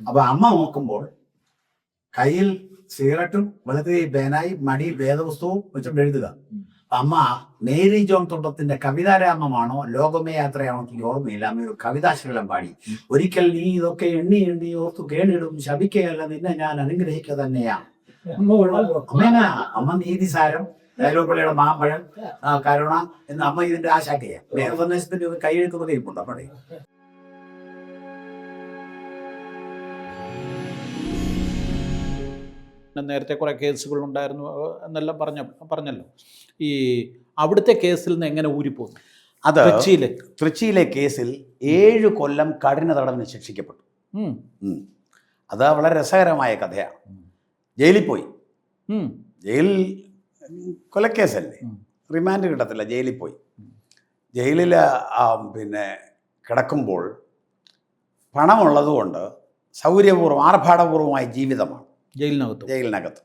അപ്പൊ അമ്മ നോക്കുമ്പോൾ കയ്യിൽ സിഗരറ്റും വെളുത്ത പേനായി മടിയിൽ വേദപുസ്തകവും വെച്ചിട്ട് എഴുതുക. അമ്മ മേരി ജോൺ തോട്ടത്തിന്റെ കവിതാരാമമാണോ ലോകമേ യാത്രയാണോ എനിക്ക് ഓർമ്മയില്ല. അമ്മ ഒരു കവിതാശീലം പാടി. ഒരിക്കൽ നീ ഇതൊക്കെ എണ്ണി എണ്ണി ഓർത്തു കേണിടും, ശപിക്കുകയല്ല നിന്നെ ഞാൻ അനുഗ്രഹിക്കുക തന്നെയാ. അമ്മ നീതിസാരം, ദൈവപിള്ളയുടെ മാമ്പഴം, കരുണ എന്ന് അമ്മ ഇതിന്റെ ആശാക്കയാണ്. ദേവസന്ദേശത്തിന്റെ ഒരു കൈയെഴുത്തുന്നത് ഇപ്പുണ്ട് അവിടെ. നേരത്തെ കുറേ കേസുകൾ ഉണ്ടായിരുന്നു എന്നെല്ലാം പറഞ്ഞല്ലോ. ഈ അവിടുത്തെ കേസിൽ നിന്ന് എങ്ങനെ ഊരിപ്പോന്നു? അത് തൃച്ചിയിലെ കേസിൽ 7 കൊല്ലം കഠിന തടവിന് ശിക്ഷിക്കപ്പെട്ടു. അത് വളരെ രസകരമായ കഥയാണ്. ജയിലിൽ പോയി. ജയിലിൽ കൊലക്കേസല്ലേ, റിമാൻഡ് കിട്ടത്തില്ല. ജയിലിൽ പോയി. ജയിലിൽ പിന്നെ കിടക്കുമ്പോൾ പണമുള്ളതുകൊണ്ട് സൗകര്യപൂർവ്വം ആർഭാടപൂർവമായ ജീവിതമാണ് ജയിലിനകത്ത്.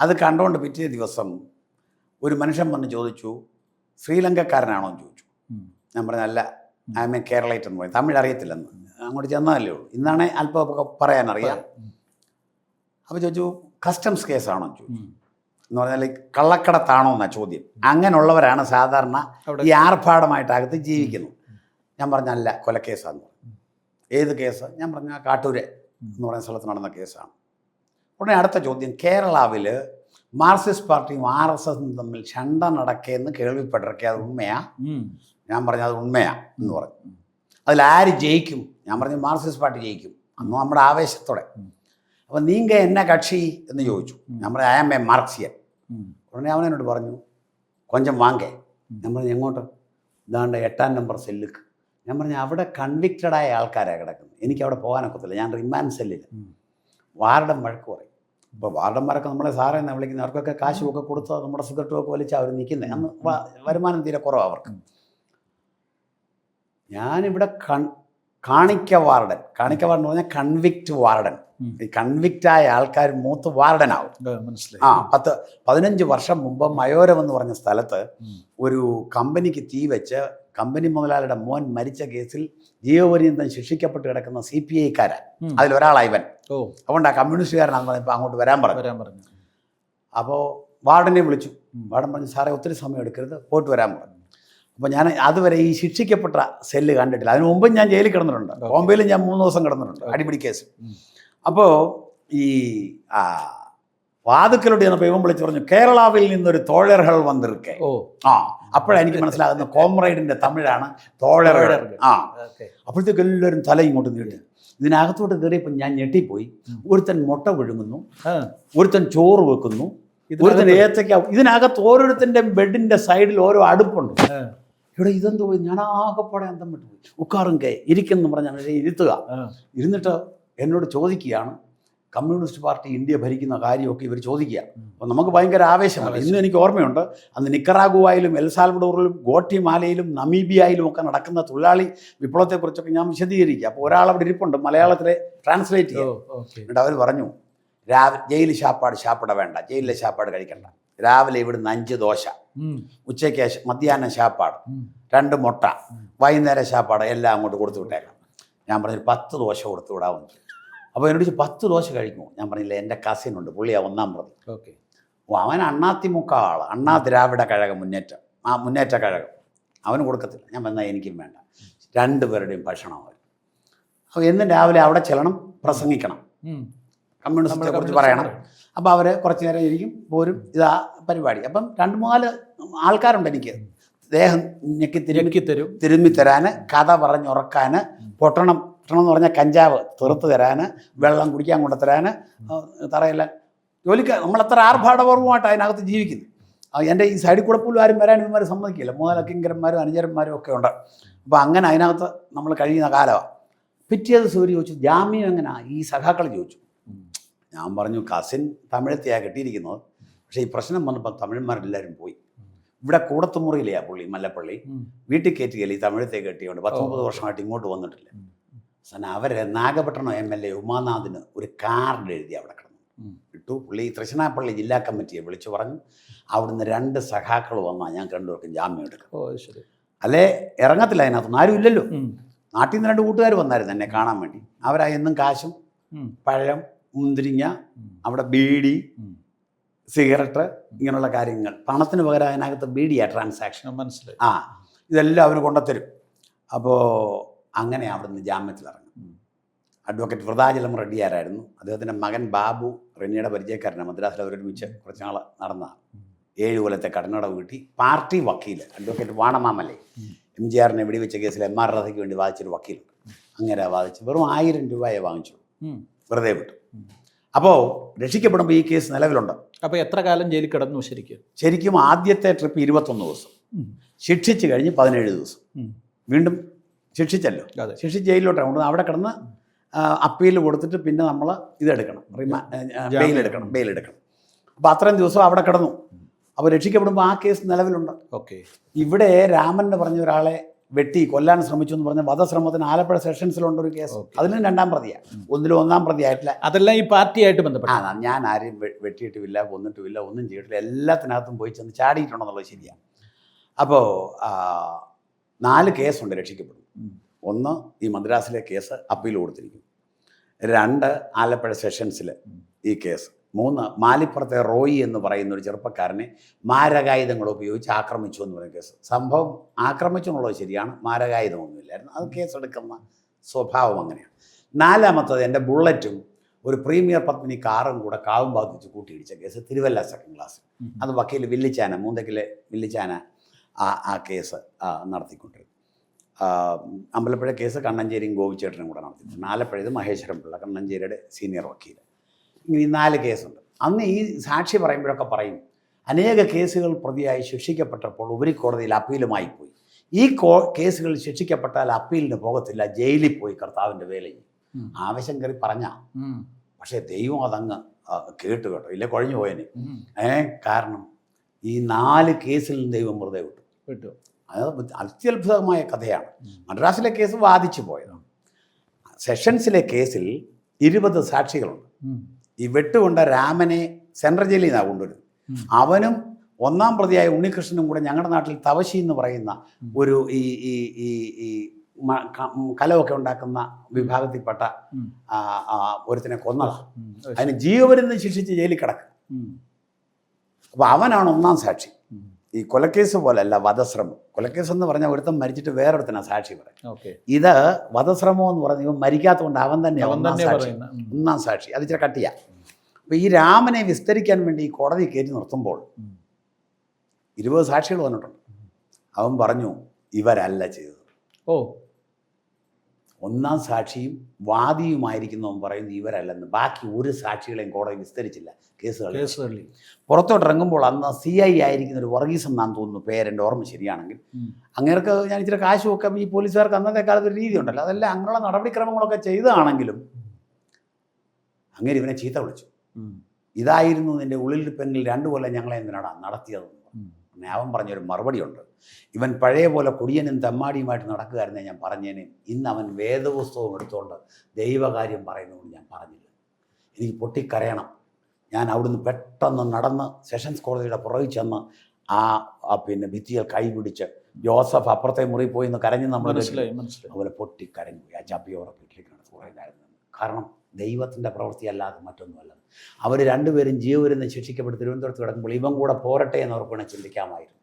അത് കണ്ടുകൊണ്ട് പിറ്റേ ദിവസം ഒരു മനുഷ്യൻ വന്ന് ചോദിച്ചു, ശ്രീലങ്കക്കാരനാണോ എന്ന് ചോദിച്ചു. ഞാൻ പറഞ്ഞു അല്ല, ഐ എം എ കേരളൈറ്റ് എന്ന് പറയും. തമിഴ് അറിയത്തില്ലെന്ന്. അങ്ങോട്ട് ചെന്നതല്ലേ ഉള്ളൂ. ഇന്നാണ് അല്പമൊക്കെ പറയാനറിയാം. അപ്പോൾ ചോദിച്ചു കസ്റ്റംസ് കേസാണോ എന്ന് ചോദിച്ചു. എന്ന് പറഞ്ഞാൽ കള്ളക്കടത്താണോ എന്നാ ചോദ്യം. അങ്ങനെയുള്ളവരാണ് സാധാരണ ഈ ആർഭാടമായിട്ടകത്ത് ജീവിക്കുന്നത്. ഞാൻ പറഞ്ഞല്ല, കൊലക്കേസാന്ന് പറഞ്ഞു. ഏത് കേസ്? ഞാൻ പറഞ്ഞ കാട്ടൂര് എന്ന് പറയുന്ന സ്ഥലത്ത് നടന്ന കേസാണ്. ഉടനെ അടുത്ത ചോദ്യം, കേരളാവിൽ മാർക്സിസ്റ്റ് പാർട്ടിയും RSSും തമ്മിൽ ചണ്ട നടക്കുകയെന്ന് കേൾവിപ്പെട്ടിരിക്കുക, അത് ഉണ്മയാ? ഞാൻ പറഞ്ഞു അത് ഉണ്മയാ എന്ന് പറഞ്ഞു. അതിലാര് ജയിക്കും? ഞാൻ പറഞ്ഞു മാർക്സിസ്റ്റ് പാർട്ടി ജയിക്കും. അന്ന് നമ്മുടെ ആവേശത്തോടെ. അപ്പം നീങ്ക എന്നെ കക്ഷി എന്ന് ചോദിച്ചു. ഞാൻ പറഞ്ഞു ഐ ആം എ മാർക്സിയൻ. ഉടനെ അവനോട് പറഞ്ഞു കൊഞ്ചം വാങ്ങേ. ഞാൻ പറഞ്ഞു എങ്ങോട്ട്? ഇതാണ്ട് 8ാം നമ്പർ സെല്ലിക്ക്. ഞാൻ പറഞ്ഞു അവിടെ കൺവിക്റ്റഡായ ആൾക്കാരാണ് കിടക്കുന്നത്, എനിക്ക് അവിടെ പോകാനൊക്കത്തില്ല, ഞാൻ റിമാൻഡ് സെല്ലിൽ. വാർഡൻ വഴക്ക് പറയും. ഇപ്പോൾ വാർഡന്മാരൊക്കെ നമ്മളെ സാറേ എന്നാണ് വിളിക്കുന്നത്. അവർക്കൊക്കെ കാശുമൊക്കെ കൊടുത്ത് നമ്മുടെ സിഗരറ്റുമൊക്കെ വലിച്ച് അവർ നിൽക്കുന്നത്. അന്ന് വരുമാനം തീരെ കുറവാണ് അവർക്ക്. ഞാനിവിടെ കാണിക്ക വാർഡൻ എന്ന് പറഞ്ഞാൽ കൺവിക്റ്റ് വാർഡൻ. ഈ കൺവിക്റ്റായ ആൾക്കാർ മൂത്ത് വാർഡനാവും. മനസ്സിലായി. 15 വർഷം മുമ്പ് മയോരം എന്ന് പറഞ്ഞ സ്ഥലത്ത് ഒരു കമ്പനിക്ക് തീ വെച്ച് കമ്പനി മുതലാളിയുടെ മോൻ മരിച്ച കേസിൽ ജീവപര്യന്തം ശിക്ഷിക്കപ്പെട്ട് കിടക്കുന്ന CPI-ക്കാരാ. അതിലൊരാളാണ് ഇവൻ. അതുകൊണ്ട് ആ കമ്മ്യൂണിസ്റ്റുകാരനാണെന്ന് പറഞ്ഞപ്പോൾ അങ്ങോട്ട് വരാൻ പറഞ്ഞു. അപ്പോൾ വാർഡനെ വിളിച്ചു. വാർഡൻ പറഞ്ഞു സാറേ ഒത്തിരി സമയം എടുക്കരുത്, പോയിട്ട് വരാൻ പറഞ്ഞു. അപ്പോൾ ഞാൻ അതുവരെ ഈ ശിക്ഷിക്കപ്പെട്ട സെല്ല് കണ്ടിട്ടില്ല. അതിന് മുമ്പ് ഞാൻ ജയിലിൽ കിടന്നിട്ടുണ്ട്. ബോംബെയിൽ ഞാൻ 3 ദിവസം കിടന്നിട്ടുണ്ട് അടിപിടി കേസ്. അപ്പോൾ ഈ വാതുക്കലോട്ട് ചെന്നപ്പോൾ ഇവൻ വിളിച്ച് പറഞ്ഞു കേരളാവിൽ നിന്നൊരു തോഴറുകൾ വന്നിരിക്കേ. അപ്പോഴാണ് എനിക്ക് മനസ്സിലാകുന്ന കോമ്രേഡിന്റെ തമിഴാണ് തോഴറുകൾ. അപ്പോഴത്തേക്ക് എല്ലാവരും തല ഇങ്ങോട്ട് നീട്ടി. ഇതിനകത്തോട്ട് കയറിയപ്പോൾ ഞാൻ ഞെട്ടിപ്പോയി. ഒരുത്തൻ മുട്ട വിഴുങ്ങുന്നു, ഒരുത്തൻ ചോറ് വെക്കുന്നു, ഒരുത്തൻ ഏത്തയ്ക്ക. ഇതിനകത്ത് ഓരോരുത്തൻ്റെ ബെഡിന്റെ സൈഡിൽ ഓരോ അടുപ്പുണ്ട്. ഇവിടെ ഇതെന്തോ ഞാൻ ആകെപ്പാടെ അന്തം വിട്ടുപോയി. ഉക്കാറും ഇരിക്കുന്നു പറഞ്ഞാൽ ഇരുത്തുക. ഇരുന്നിട്ട് എന്നോട് ചോദിക്കുകയാണ് കമ്മ്യൂണിസ്റ്റ് പാർട്ടി ഇന്ത്യ ഭരിക്കുന്ന കാര്യമൊക്കെ ഇവർ ചോദിക്കുക. അപ്പോൾ നമുക്ക് ഭയങ്കര ആവേശമാണ്. ഇന്നും എനിക്ക് ഓർമ്മയുണ്ട്, അന്ന് നിക്കറാഗുവായിലും എൽ സാൽവഡോറിലും ഗോട്ടിമാലയിലും നമീബിയയിലും ഒക്കെ നടക്കുന്ന തൊഴിലാളി വിപ്ലവത്തെക്കുറിച്ചൊക്കെ ഞാൻ വിശദീകരിക്കുക. അപ്പോൾ ഒരാളവിടെ ഇരിപ്പുണ്ട് മലയാളത്തിലെ ട്രാൻസ്ലേറ്റ് ചെയ്യാം. എന്നിട്ട് അവർ പറഞ്ഞു ജയിലിൽ ശാപ്പാട് വേണ്ട, ജയിലിലെ ശാപ്പാട് കഴിക്കണ്ട. രാവിലെ ഇവിടുന്ന് 5 ദോശ, ഉച്ചയ്ക്ക് മധ്യാഹ്നം ശാപ്പാട്, 2 മുട്ട, വൈകുന്നേരം ശാപ്പാട് എല്ലാം അങ്ങോട്ട് കൊടുത്തു വിട്ടേക്കാം. ഞാൻ പറഞ്ഞു 10 ദോശ കൊടുത്തു വിടാമെന്ന്. അപ്പോൾ എന്നോട് 10 ദോശ കഴിക്കുമോ? ഞാൻ പറഞ്ഞില്ല, എൻ്റെ കസിനുണ്ട്, പുള്ളിയാണ് 1-ാം പ്രതി. അവൻ അണ്ണാത്തിമുക്ക ആൾ, അണ്ണാ ദ്രാവിഡ കഴകം മുന്നേറ്റ കഴകം. അവന് കൊടുക്കത്തില്ല. ഞാൻ വന്നാൽ എനിക്കും വേണ്ട. 2 പേരുടെയും ഭക്ഷണം അവർ. അപ്പോൾ എന്നും രാവിലെ അവിടെ ചെല്ലണം, പ്രസംഗിക്കണം, കമ്മ്യൂണിസത്തെ കുറിച്ച് പറയണം. അപ്പോൾ അവർ കുറച്ച് നേരം ഇരിക്കും, പോരും. ഇതാ പരിപാടി. അപ്പം 2-3 ആൾക്കാരുണ്ട് എനിക്ക്. ദേഹം ഞെക്കി തിരുമ്മി തരാൻ, കഥ പറഞ്ഞുറക്കാൻ, പൊട്ടണം എന്ന് പറഞ്ഞാൽ കഞ്ചാവ് തെറുത്ത് തരാൻ, വെള്ളം കുടിക്കാൻ കൊണ്ടുതരാൻ, തറയെല്ലാം ജോലിക്ക്. നമ്മളെത്ര ആർഭാടപൂർവ്വമായിട്ട് അതിനകത്ത് ജീവിക്കുന്നു. എൻ്റെ ഈ സൈഡിൽ കൂടെ പോലും ആരും വരാൻ ഇവന്മാർ സമ്മതിക്കില്ല. 3 കിങ്കരന്മാരും അനുചരന്മാരും ഒക്കെ ഉണ്ട്. അപ്പോൾ അങ്ങനെ അതിനകത്ത് നമ്മൾ കഴിയുന്ന കാലമാണ്. പിറ്റേ ദിവസം ഒരു ചോദിച്ചു ജാമ്യം എങ്ങനെയാ ഈ സഖാക്കൾ ചോദിച്ചു. ഞാൻ പറഞ്ഞു കസിൻ തമിഴത്തെയാണ് കെട്ടിയിരിക്കുന്നത്, പക്ഷേ ഈ പ്രശ്നം വന്നപ്പോൾ തമിഴന്മാരെല്ലാവരും പോയി. ഇവിടെ കൂടത്തുമുറിയിലെയാണ് പുള്ളി, മല്ലപ്പള്ളി. വീട്ടിൽ കയറ്റുകയില്ല, ഈ തമിഴത്തെ കെട്ടിയുണ്ട്. 19 വർഷമായിട്ട് ഇങ്ങോട്ട് വന്നിട്ടില്ല. അവർ നാഗപട്ടണം MLA ഉമാനാഥിന് ഒരു കാർഡ് എഴുതി അവിടെ കിടന്നു ഇട്ടു. പുള്ളി തൃശ്ശനാപ്പള്ളി ജില്ലാ കമ്മിറ്റിയെ വിളിച്ചു പറഞ്ഞു അവിടുന്ന് 2 സഖാക്കൾ വന്നാൽ ഞാൻ രണ്ടുപേർക്കും ജാമ്യം എടുക്കും. അല്ലേ ഇറങ്ങത്തില്ല, അതിനകത്തൊന്നും ആരും ഇല്ലല്ലോ. നാട്ടിൽ നിന്ന് 2 കൂട്ടുകാർ വന്നായിരുന്നു എന്നെ കാണാൻ വേണ്ടി. അവരാ എന്നും കാശും പഴം, മുന്തിരിങ്ങ, അവിടെ ബീഡി, സിഗരറ്റ്, ഇങ്ങനെയുള്ള കാര്യങ്ങൾ. പണത്തിന് പകരം അതിനകത്ത് ബീഡിയാണ് ട്രാൻസാക്ഷൻ. മനസ്സിലായി. ഇതെല്ലാം അവർ കൊണ്ടുത്തരും. അപ്പോൾ അങ്ങനെ അവിടെ നിന്ന് ജാമ്യത്തിലിറങ്ങും. അഡ്വക്കേറ്റ് വൃതാചലം റെഡ്ഡിയാരായിരുന്നു. അദ്ദേഹത്തിൻ്റെ മകൻ ബാബു റെന്നിയുടെ പരിചയക്കാരനാണ്. മദ്രാസിൽ അവരൊരുമിച്ച് കുറച്ച് നാൾ നടന്നതാണ്. 7 കൊല്ലത്തെ കടനടവ് കിട്ടി. പാർട്ടി വക്കീൽ അഡ്വക്കേറ്റ് വാണമാമലൈ, MGRനെ വെടിവെച്ച കേസിൽ MR രാധയ്ക്ക് വേണ്ടി വാദിച്ചൊരു വക്കീലുണ്ട്. അങ്ങനെ വാദിച്ച് വെറും 1000 രൂപയെ വാങ്ങിച്ചു, വെറുതെ വിട്ടു. അപ്പോൾ രക്ഷിക്കപ്പെടുമ്പോൾ ഈ കേസ് നിലവിലുണ്ട്. അപ്പോൾ എത്ര കാലം ജയിലിൽ കിടന്നു? ശരിക്കും ആദ്യത്തെ ട്രിപ്പ് 21 ദിവസം, ശിക്ഷിച്ച് കഴിഞ്ഞ് 17 ദിവസം വീണ്ടും ശിക്ഷിച്ചല്ലോ. ശിക്ഷിച്ച് ജയിലിലോട്ടാണ് കൊണ്ടുവന്ന് അവിടെ കിടന്ന് അപ്പീൽ കൊടുത്തിട്ട് പിന്നെ നമ്മൾ ഇതെടുക്കണം, ബെയിലെടുക്കണം. അപ്പോൾ അത്രയും ദിവസം അവിടെ കിടന്നു. അപ്പോൾ രക്ഷിക്കപ്പെടുമ്പോൾ ആ കേസ് നിലവിലുണ്ട്. ഓക്കെ. ഇവിടെ രാമൻ എന്ന് പറഞ്ഞ ഒരാളെ വെട്ടി കൊല്ലാൻ ശ്രമിച്ചു എന്ന് പറഞ്ഞ വധശ്രമത്തിന് ആലപ്പുഴ സെഷൻസിലുണ്ട് ഒരു കേസ്. അതിലും 2ാം പ്രതിയാണ്, ഒന്നിലും 1ാം പ്രതി ആയിട്ടില്ല. അതെല്ലാം ഈ പാർട്ടിയായിട്ട് ബന്ധപ്പെട്ട. ഞാൻ ആരെയും വെട്ടിയിട്ടുമില്ല, കൊന്നിട്ടുമില്ല, ഒന്നും ചെയ്തിട്ടില്ല. എല്ലാത്തിനകത്തും പോയി ചെന്ന് ചാടിയിട്ടുണ്ടെന്നുള്ളത് ശരിയാണ്. അപ്പോൾ 4 കേസുണ്ട് രക്ഷിക്കപ്പെടും. 1 ഈ മദ്രാസിലെ കേസ് അപ്പീൽ കൊടുത്തിരിക്കും. 2 ആലപ്പുഴ സെഷൻസിൽ ഈ കേസ്. 3 മാലിപ്പുറത്തെ റോയി എന്ന് പറയുന്ന ഒരു ചെറുപ്പക്കാരനെ മാരകായുധങ്ങൾ ഉപയോഗിച്ച് ആക്രമിച്ചു എന്ന് പറയുന്ന കേസ്. സംഭവം ആക്രമിച്ചു എന്നുള്ളത് ശരിയാണ്, മാരകായുധമൊന്നുമില്ലായിരുന്നു. അത് കേസെടുക്കുന്ന സ്വഭാവം അങ്ങനെയാണ്. 4ാമത്തത് എൻ്റെ ബുള്ളറ്റും ഒരു പ്രീമിയർ പത്മിനി കാറും കൂടെ കാവും ബാധിച്ച് കൂട്ടിയിടിച്ച കേസ്, തിരുവല്ല 2nd ക്ലാസ്. അത് വക്കീൽ വില്ലിച്ചാന, മൂന്തക്കിലെ വില്ലിച്ചാന ആ കേസ് നടത്തിക്കൊണ്ടിരുന്നു. അമ്പലപ്പുഴ കേസ് കണ്ണഞ്ചേരിയും ഗോപിച്ചേട്ടനും കൂടെ നടത്തിയിട്ടുണ്ട്. ആലപ്പുഴയത് മഹേശ്വരം പിള്ള, കണ്ണഞ്ചേരിയുടെ സീനിയർ വക്കീൽ. ഇങ്ങനെ ഈ 4 കേസുണ്ട്. അന്ന് ഈ സാക്ഷി പറയുമ്പോഴൊക്കെ പറയും, അനേക കേസുകൾ പ്രതിയായി ശിക്ഷിക്കപ്പെട്ടപ്പോൾ ഉപരിക്കോടതിയിൽ അപ്പീലുമായി പോയി. ഈ കേസുകൾ ശിക്ഷിക്കപ്പെട്ടാൽ അപ്പീലിന് പോകത്തില്ല, ജയിലിൽ പോയി കർത്താവിൻ്റെ വേല ചെയ്യും. ആവശ്യം കയറി പറഞ്ഞ, പക്ഷേ ദൈവം അതങ്ങ് കേട്ടു കേട്ടോ, ഇല്ല കുഴഞ്ഞു പോയതിന്. കാരണം ഈ 4 കേസിൽ ദൈവം വെറുതെ വിട്ടു. അത് അത്യത്ഭുതമായ കഥയാണ്. മദ്രാസിലെ കേസ് വാദിച്ചു പോയതാണ്. സെഷൻസിലെ കേസിൽ 20 സാക്ഷികളുണ്ട്. ഈ വെട്ടുകൊണ്ട രാമനെ സെൻട്രൽ ജയിലിൽ നിന്നാണ് കൊണ്ടുവരുന്നത്. അവനും 1ാം പ്രതിയായ ഉണ്ണികൃഷ്ണനും കൂടെ ഞങ്ങളുടെ നാട്ടിൽ തവശി എന്ന് പറയുന്ന ഒരു ഈ കലമൊക്കെ ഉണ്ടാക്കുന്ന വിഭാഗത്തിൽപ്പെട്ട ഒരുത്തിനെ കൊന്നതാണ്. അതിന് ജീവപര്യന്തം ശിക്ഷിച്ച് ജയിലിൽ കിടക്കും. അപ്പോൾ അവനാണ് 1ാം സാക്ഷി. ഈ കൊലക്കേസ് പോലെയല്ല വധശ്രമം. കൊലക്കേസ് എന്ന് പറഞ്ഞാൽ ഒരുത്തം മരിച്ചിട്ട് വേറൊരുത്തനാണ് സാക്ഷി പറയും. ഇത് വധശ്രമം എന്ന് പറഞ്ഞാൽ ഇവൻ മരിക്കാത്തതുകൊണ്ട് അവൻ തന്നെ 1ാം സാക്ഷി. അത് ഇച്ചിരി കട്ടിയാ. അപ്പോൾ ഈ രാമനെ വിസ്തരിക്കാൻ വേണ്ടി ഈ കോടതി കയറ്റി നിർത്തുമ്പോൾ 20 സാക്ഷികൾ വന്നിട്ടുണ്ട്. അവൻ പറഞ്ഞു ഇവരല്ല ചെയ്തത്. 1ാം സാക്ഷിയും വാദിയുമായിരിക്കുന്നവൻ പറയുന്നു ഇവരല്ലെന്ന്. ബാക്കി ഒരു സാക്ഷികളെയും കോടതി വിസ്തരിച്ചില്ല. കേസുകളിൽ പുറത്തോട്ടിറങ്ങുമ്പോൾ അന്ന് CI ആയിരിക്കുന്ന ഒരു വർഗീസ് എന്നാന്ന് തോന്നുന്നു പേരെൻ്റെ ഓർമ്മ ശരിയാണെങ്കിൽ. അങ്ങനെയൊക്കെ ഞാൻ ഇച്ചിരി കാശ് ഒക്കെ ഈ പോലീസുകാർക്ക് അന്നത്തെ കാലത്ത് ഒരു രീതി ഉണ്ടല്ലോ, അതെല്ലാം അങ്ങനെയുള്ള നടപടിക്രമങ്ങളൊക്കെ ചെയ്തതാണെങ്കിലും അങ്ങനെ ഇവനെ ചീത്ത വിളിച്ചു. ഇതായിരുന്നു നിൻ്റെ ഉള്ളിലിരിപ്പെങ്കിൽ 2 കൊല്ലം ഞങ്ങളെ എന്തിനാടാ നടത്തിയതെന്ന്. അവൻ പറഞ്ഞൊരു മറുപടിയുണ്ട്, ഇവൻ പഴയ പോലെ കുടിയനും തെമ്മാടിയുമായിട്ട് നടക്കുകയായിരുന്നേ ഞാൻ പറഞ്ഞേനെ. ഇന്ന് അവൻ വേദപുസ്തകം എടുത്തുകൊണ്ട് ദൈവകാര്യം പറയുന്നതുകൊണ്ട് ഞാൻ പറഞ്ഞില്ല. എനിക്ക് പൊട്ടിക്കരയണം. ഞാൻ അവിടുന്ന് പെട്ടെന്ന് നടന്ന് സെഷൻസ് കോടതിയുടെ പുറകിൽ ചെന്ന് പിന്നെ ഭിത്തിയിൽ കൈ പിടിച്ച് ജോസഫ് അപ്പുറത്തെ മുറി പോയി എന്ന് കരഞ്ഞ് നമ്മൾ അതുപോലെ പൊട്ടിക്കരഞ്ഞു. ആ ചപ്പിയോടെ വീട്ടിലേക്കാണ് കുറേ കാര്യം. കാരണം ദൈവത്തിൻ്റെ പ്രവൃത്തിയല്ലാതെ മറ്റൊന്നുമല്ല. അവർ 2 പേരും ജീവപര്യന്തം ശിക്ഷിക്കപ്പെട്ട് തിരുവനന്തപുരത്ത് കിടക്കുമ്പോൾ ഇവൻ കൂടെ പോരട്ടെ എന്നവർക്ക് വേണേൽ ചിന്തിക്കാമായിരുന്നു.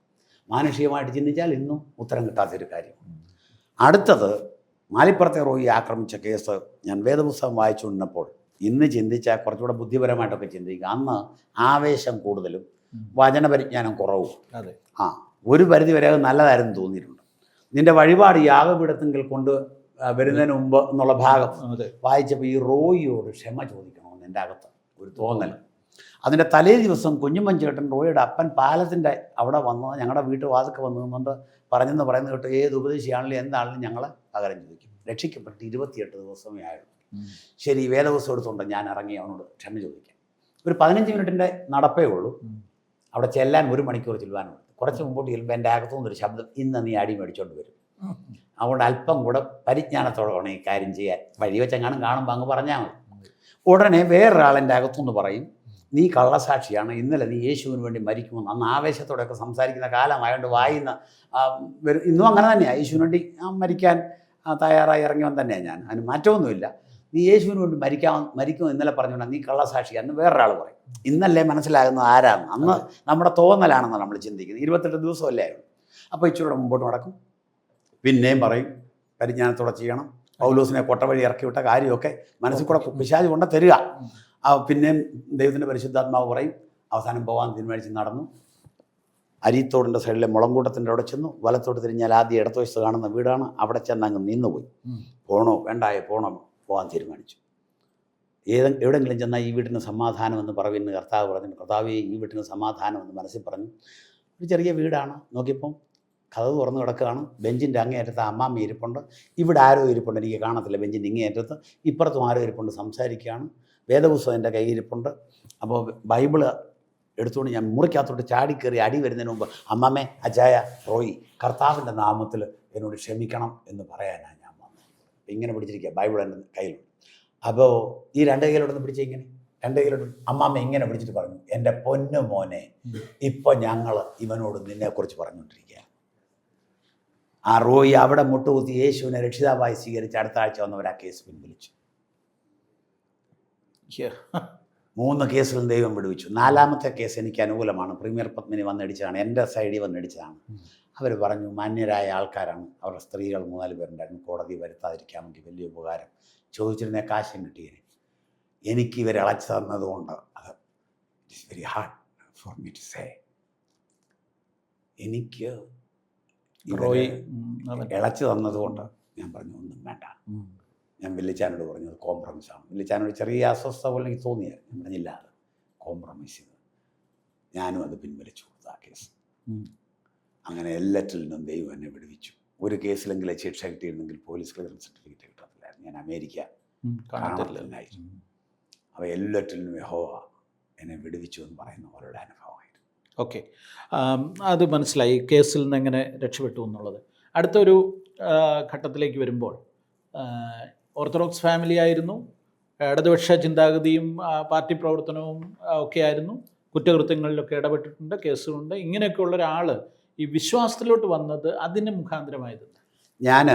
മാനുഷികമായിട്ട് ചിന്തിച്ചാൽ ഇന്നും ഉത്തരം കിട്ടാത്തൊരു കാര്യം. അടുത്തത് മാലിപ്പുറത്തെ റോയി ആക്രമിച്ച കേസ്. ഞാൻ വേദപുസ്തകം വായിച്ചുകൊണ്ടിരുന്നപ്പോൾ ഇന്ന് ചിന്തിച്ചാൽ കുറച്ചുകൂടെ ബുദ്ധിപരമായിട്ടൊക്കെ ചിന്തിക്കുക. അന്ന് ആവേശം കൂടുതലും വചനപരിജ്ഞാനം കുറവും. ഒരു പരിധി വരെ അത് നല്ലതായിരുന്നു തോന്നിയിട്ടുണ്ട്. നിൻ്റെ വഴിപാട് യാഗപീഠത്തെങ്കിൽ കൊണ്ട് വരുന്നതിന് മുമ്പ് എന്നുള്ള ഭാഗം വായിച്ചപ്പോൾ ഈ റോയിയോട് ക്ഷമ ചോദിക്കണമെന്ന് എൻ്റെ അകത്ത് ഒരു തോന്നൽ. അതിൻ്റെ തലേ ദിവസം കുഞ്ഞുമ്മൻ ചേട്ടൻ റോയിയുടെ അപ്പൻ പാലത്തിൻ്റെ അവിടെ വന്ന് ഞങ്ങളുടെ വീട്ടുവാതൊക്കെ വന്ന് നിന്നുകൊണ്ട് പറഞ്ഞെന്ന് പറയുന്നത് കേട്ടോ, ഏത് ഉപദേശിയാണെങ്കിലും എന്താണെങ്കിലും ഞങ്ങൾ പകരം ചോദിക്കും. രക്ഷിക്കപ്പെട്ട് 28 ദിവസമേ ആയുള്ളൂ. ശരി, വേദപുസ്തകം എടുത്തുകൊണ്ട് ഞാൻ ഇറങ്ങി അവനോട് ക്ഷമ ചോദിക്കാം. ഒരു 15 മിനിറ്റിൻ്റെ നടപ്പേ ഉള്ളൂ. അവിടെ ചെല്ലാൻ 1 മണിക്കൂർ ചെല്ലുവാനുണ്ട്. കുറച്ച് മുമ്പോട്ട് ചെല്ലുമ്പോൾ എൻ്റെ അകത്തുനിന്നൊരു ശബ്ദം, ഇന്ന് നീ അടി മേടിച്ചോണ്ട് വരും. അതുകൊണ്ട് അല്പം കൂടെ പരിജ്ഞാനത്തോടെ വേണം ഈ കാര്യം ചെയ്യാൻ. വഴി വെച്ചെങ്ങാനും കാണുമ്പോൾ അങ്ങ് പറഞ്ഞാൽ മതി. ഉടനെ വേറൊരാളെൻ്റെ അകത്തുനിന്ന് പറയും, നീ കള്ളസാക്ഷിയാണ്, ഇന്നലെ നീ യേശുവിന് വേണ്ടി മരിക്കുമെന്ന്. അന്ന് ആവേശത്തോടെയൊക്കെ സംസാരിക്കുന്ന കാലമായതുകൊണ്ട് വായിന്ന് ഇന്നും അങ്ങനെ തന്നെയാണ്. യേശുവിന് വേണ്ടി മരിക്കാൻ തയ്യാറായി ഇറങ്ങിയവൻ തന്നെയാണ് ഞാൻ. അതിന് മാറ്റമൊന്നുമില്ല. നീ യേശുവിന് വേണ്ടി മരിക്കും ഇന്നലെ പറഞ്ഞുകൊണ്ടാണ് നീ കള്ളസാക്ഷി എന്ന് വേറൊരാൾ പറയും. ഇന്നല്ലേ മനസ്സിലാകുന്നത് ആരാന്ന്. അന്ന് നമ്മുടെ തോന്നലാണെന്ന് നമ്മൾ ചിന്തിക്കുന്നത്. 28 ദിവസമല്ലേ ആയിരുന്നു. അപ്പോൾ ഇച്ചിരൂടെ മുമ്പോട്ട് നടക്കും, പിന്നെയും പറയും പരിജ്ഞാനത്തോടെ ചെയ്യണം. പൗലോസിനെ കൊട്ട വഴി ഇറക്കി വിട്ട കാര്യമൊക്കെ മനസ്സിൽ കൂടെ പിശാച് കൊണ്ട് തരിക. പിന്നെയും ദൈവത്തിൻ്റെ പരിശുദ്ധാത്മാവ് പറയും. അവസാനം പോകാൻ തീരുമാനിച്ച് നടന്നു. അരിത്തോടിൻ്റെ സൈഡിലെ മുളങ്കൂട്ടത്തിൻ്റെ അവിടെ ചെന്നു. വലത്തോട്ട് തിരിഞ്ഞാൽ ആദ്യം ഇടത്തുവശത്ത് കാണുന്ന വീടാണ്. അവിടെ ചെന്ന് അങ്ങ് നിന്നുപോയി. പോണോ വേണ്ടായോ പോകാൻ തീരുമാനിച്ചു. എവിടെയെങ്കിലും ചെന്നാൽ ഈ വീട്ടിന് സമാധാനം എന്ന് പറയുമെന്ന് കർത്താവ് പറഞ്ഞു. കർത്താവേ ഈ വീട്ടിന് സമാധാനം എന്ന് മനസ്സിൽ പറഞ്ഞു. ഒരു ചെറിയ വീടാണ്. നോക്കിയപ്പം കഥ തുറന്ന് കിടക്കുകയാണ്. ബെഞ്ചിൻ്റെ അങ്ങേയറ്റത്ത് അമ്മാമ്മ ഇരിപ്പുണ്ട്. ഇവിടെ ആരോ ഇരിപ്പുണ്ട്, എനിക്ക് കാണത്തില്ല. ബെഞ്ചിൻ്റെ ഇങ്ങേയറ്റത്ത് ഇപ്പുറത്തും ആരോ ഇരിപ്പുണ്ട്, സംസാരിക്കുകയാണ്. വേദപുസ്തകം എൻ്റെ കയ്യിരിപ്പുണ്ട്. അപ്പോൾ ബൈബിള് എടുത്തുകൊണ്ട് ഞാൻ മുറിക്കകത്തോട്ട് ചാടിക്കയറി അടി വരുന്നതിന് മുമ്പ് അമ്മാമ്മേ, അച്ചായ, റോയി, കർത്താവിൻ്റെ നാമത്തിൽ എന്നോട് ക്ഷമിക്കണം എന്ന് പറയാനാണ് ഞാൻ വന്നത്. ഇങ്ങനെ പിടിച്ചിരിക്കുക, ബൈബിൾ എൻ്റെ കയ്യിലുണ്ട്. അപ്പോൾ ഈ രണ്ട് കയ്യിലോട്ടൊന്ന് പിടിച്ച ഇങ്ങനെ, രണ്ട് കയ്യിലോട്ട് അമ്മാമ്മ ഇങ്ങനെ പിടിച്ചിട്ട് പറഞ്ഞു, എൻ്റെ പൊന്നു മോനെ, ഇപ്പം ഞങ്ങൾ ഇവനോട് നിന്നെക്കുറിച്ച് പറഞ്ഞുകൊണ്ടിരിക്കുക. ആ റോയി അവിടെ മുട്ടുകുത്തി യേശുവിനെ രക്ഷിതാവായി സ്വീകരിച്ച് അടുത്ത ആഴ്ച വന്നവർ ആ കേസ് പിൻവലിച്ചു. 3 കേസുകളും ദൈവം വിടുവിച്ചു. 4ാമത്തെ കേസ് എനിക്ക് അനുകൂലമാണ്. പ്രീമിയർ പത്മിനി വന്നിടിച്ചതാണ്, എൻ്റെ സൈഡിൽ വന്നിടിച്ചതാണ്. അവർ പറഞ്ഞു മാന്യരായ ആൾക്കാരാണ്, അവരുടെ സ്ത്രീകൾ 4 പേരുണ്ടായിരുന്നു, കോടതി വരുത്താതിരിക്കാമെങ്കിൽ വലിയ ഉപകാരം. ചോദിച്ചിരുന്ന കാശും കിട്ടിയേനെ. എനിക്ക് ഇവർ ഇളച്ചു തന്നതുകൊണ്ട് അത് it is very hard for me to say. എനിക്ക് ഇളച്ചു തന്നതുകൊണ്ട് ഞാൻ പറഞ്ഞു ഒന്നും വേണ്ട. ഞാൻ വല്യച്ചാനോട് പറഞ്ഞു അത് കോംപ്രമൈസാണ്. വല്യച്ചാനോട് ചെറിയ അസ്വസ്ഥത പോലെ എനിക്ക് തോന്നിയായിരുന്നു. ഞാൻ പറഞ്ഞില്ല, അത് കോംപ്രമൈസ് ചെയ്ത് ഞാനും അത് പിൻവലിച്ചു കൊടുത്തു ആ കേസ്. അങ്ങനെ എല്ലാറ്റിൽ നിന്നും ദൈവം എന്നെ വിടുവിച്ചു. ഒരു കേസിലെങ്കിലും ശിക്ഷ കിട്ടിയിരുന്നെങ്കിൽ പോലീസ് ക്ലിയറൻസ് സർട്ടിഫിക്കറ്റ് കിട്ടത്തില്ലായിരുന്നു. ഞാൻ അമേരിക്ക കാണത്തില്ലായിരുന്നു. അവ എല്ലാറ്റിൽ നിന്നും യഹോവ എന്നെ വിടുവിച്ചു എന്ന് പറയുന്ന അവരുടെ അനുഭവമായിരുന്നു. ഓക്കെ, അത് മനസ്സിലായി, കേസിൽ നിന്ന് എങ്ങനെ രക്ഷപ്പെട്ടു എന്നുള്ളത്. അടുത്തൊരു ഘട്ടത്തിലേക്ക് വരുമ്പോൾ ഓർത്തഡോക്സ് ഫാമിലി ആയിരുന്നു, ഇടതുപക്ഷ ചിന്താഗതിയും പാർട്ടി പ്രവർത്തനവും ഒക്കെ ആയിരുന്നു, കുറ്റകൃത്യങ്ങളിലൊക്കെ ഇടപെട്ടിട്ടുണ്ട്, കേസുകളുണ്ട്. ഇങ്ങനെയൊക്കെയുള്ള ഒരാൾ ഈ വിശ്വാസത്തിലോട്ട് വന്നത് അതിന് മുഖാന്തരമായത്? ഞാൻ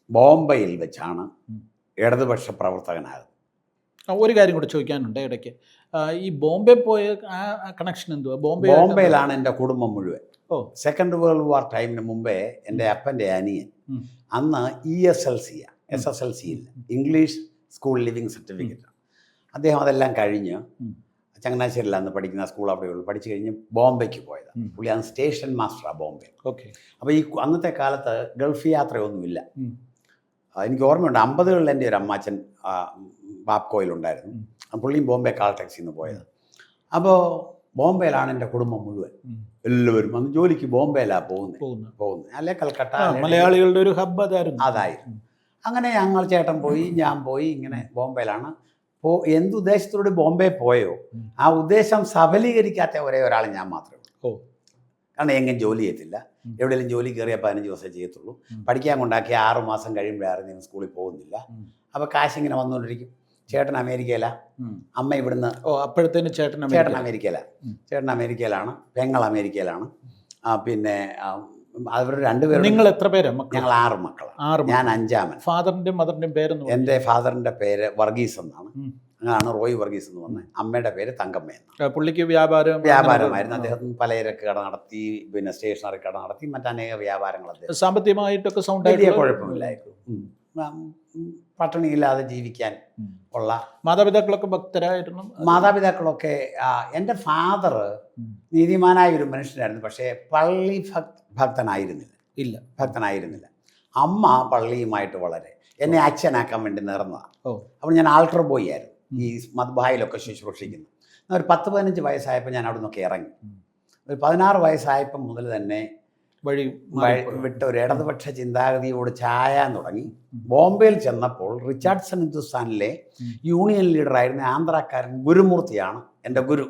ബോംബെയിൽ വെച്ചാണ് ഇടതുപക്ഷ പ്രവർത്തകനായത്. ഒരു കാര്യം കൂടെ ചോദിക്കാനുണ്ട് ഇടയ്ക്ക്. ഈ ബോംബെ പോയ ആ കണക്ഷൻ എന്തുവാ? ബോംബെയിലാണ് എൻ്റെ കുടുംബം മുഴുവൻ. സെക്കൻഡ് വേൾഡ് വാർ ടൈമിന് മുമ്പേ എൻ്റെ അപ്പൻ്റെ അനിയൻ അന്ന് SSLC ഇല്ല, ഇംഗ്ലീഷ് സ്കൂൾ ലിവിങ് സർട്ടിഫിക്കറ്റ്. അദ്ദേഹം അതെല്ലാം കഴിഞ്ഞ് ചങ്ങനാശ്ശേരിയിൽ അന്ന് പഠിക്കുന്ന സ്കൂൾ അവിടെയുള്ളൂ. പഠിച്ചു കഴിഞ്ഞ് ബോംബെക്ക് പോയതാണ്. പുള്ളി അന്ന് സ്റ്റേഷൻ മാസ്റ്ററാണ് ബോംബെ. അപ്പോൾ ഈ അന്നത്തെ കാലത്ത് ഗൾഫ് യാത്രയൊന്നുമില്ല. എനിക്ക് ഓർമ്മയുണ്ട് 50കളിൽ എൻ്റെ ഒരു അമ്മാച്ചൻ ബാപ്കോയിലുണ്ടായിരുന്നു. പുള്ളിയും ബോംബെ കാൾ ടാക്സിയിൽ നിന്ന് പോയത്. അപ്പോൾ ബോംബെയിലാണ് എൻ്റെ കുടുംബം മുഴുവൻ. എല്ലാവരും അന്ന് ജോലിക്ക് ബോംബെയിലാണ് പോകുന്നത്. അല്ലെ കൽക്കട്ട, മലയാളികളുടെ ഒരു ഹബ്ബ് അതായിരുന്നു. അങ്ങനെ ഞങ്ങൾ ചേട്ടൻ പോയി, ഞാൻ പോയി, ഇങ്ങനെ ബോംബെയിലാണ്. എന്തുദ്ദേശത്തോടെ ബോംബെ പോയോ ആ ഉദ്ദേശം സഫലീകരിക്കാത്ത ഒരേ ഒരാൾ ഞാൻ മാത്രമേ ഉള്ളൂ. കാരണം എങ്ങനെ ജോലി ചെയ്യത്തില്ല. എവിടെയെങ്കിലും ജോലി കയറിയാൽ 15 ദിവസമേ ചെയ്യത്തുള്ളൂ. പഠിക്കാൻ കൊണ്ടാക്കി 6 മാസം കഴിയുമ്പോഴായിരുന്നു സ്കൂളിൽ പോകുന്നില്ല. അപ്പോൾ കാശിങ്ങനെ വന്നുകൊണ്ടിരിക്കും. ചേട്ടൻ അമേരിക്കയിലാണ്, അമ്മ ഇവിടുന്ന്. അപ്പോഴത്തേന് ചേട്ടൻ അമേരിക്കയിലാണ്, പെങ്ങൾ അമേരിക്കയിലാണ്. പിന്നെ അവർ 2 പേരും. നിങ്ങൾ എത്ര പേരാണ്? ഞങ്ങൾ 6 മക്കളാണ്. ഞാൻ 5ാമൻ. ഫാദറിൻ്റെയും മദറിൻ്റെയും പേരൊന്നും? എൻ്റെ ഫാദറിൻ്റെ പേര് വർഗീസ് എന്നാണ്. അങ്ങനെയാണ് റോയ് വർഗീസ് എന്ന് പറഞ്ഞത്. അമ്മയുടെ പേര് തങ്കമ്മ എന്നാണ്. പുള്ളിക്ക് വ്യാപാരമായിരുന്നു. അദ്ദേഹം പലചരക്ക് കട നടത്തി, പിന്നെ സ്റ്റേഷനറി കട നടത്തി, മറ്റനേക വ്യാപാരങ്ങൾ. അദ്ദേഹം സാമ്പത്തികമായിട്ടൊക്കെ വലിയ കുഴപ്പമില്ലായിരുന്നു. പട്ടിണിയില്ലാതെ ജീവിക്കാൻ ഉള്ള. മാതാപിതാക്കളൊക്കെ ഭക്തരായിരുന്നു? മാതാപിതാക്കളൊക്കെ എൻ്റെ ഫാദർ നീതിമാനായ ഒരു മനുഷ്യനായിരുന്നു, പക്ഷേ പള്ളി ഭക്തനായിരുന്നില്ല. അമ്മ പള്ളിയുമായിട്ട് വളരെ എന്നെ അച്ഛനാക്കാൻ വേണ്ടി നേർന്നതാണ്. അപ്പോൾ ഞാൻ ആൾട്ടർ ബോയ് ആയിരുന്നു, ഈ മദ്ബായിലൊക്കെ ശുശ്രൂഷിക്കുന്നു. ഒരു 10-15 വയസ്സായപ്പോൾ ഞാൻ അവിടെ നിന്നൊക്കെ ഇറങ്ങി. ഒരു 16 വയസ്സായപ്പം മുതൽ തന്നെ വിട്ട് ഒരു ഇടതുപക്ഷ ചിന്താഗതിയോട് ചായാൻ തുടങ്ങി. ബോംബെയിൽ ചെന്നപ്പോൾ റിച്ചാർഡ്സൺ ഹിന്ദുസ്ഥാനിലെ യൂണിയൻ ലീഡറായിരുന്ന ആന്ധ്രാക്കാരൻ ഗുരുമൂർത്തിയാണ് എൻ്റെ ഗുരു.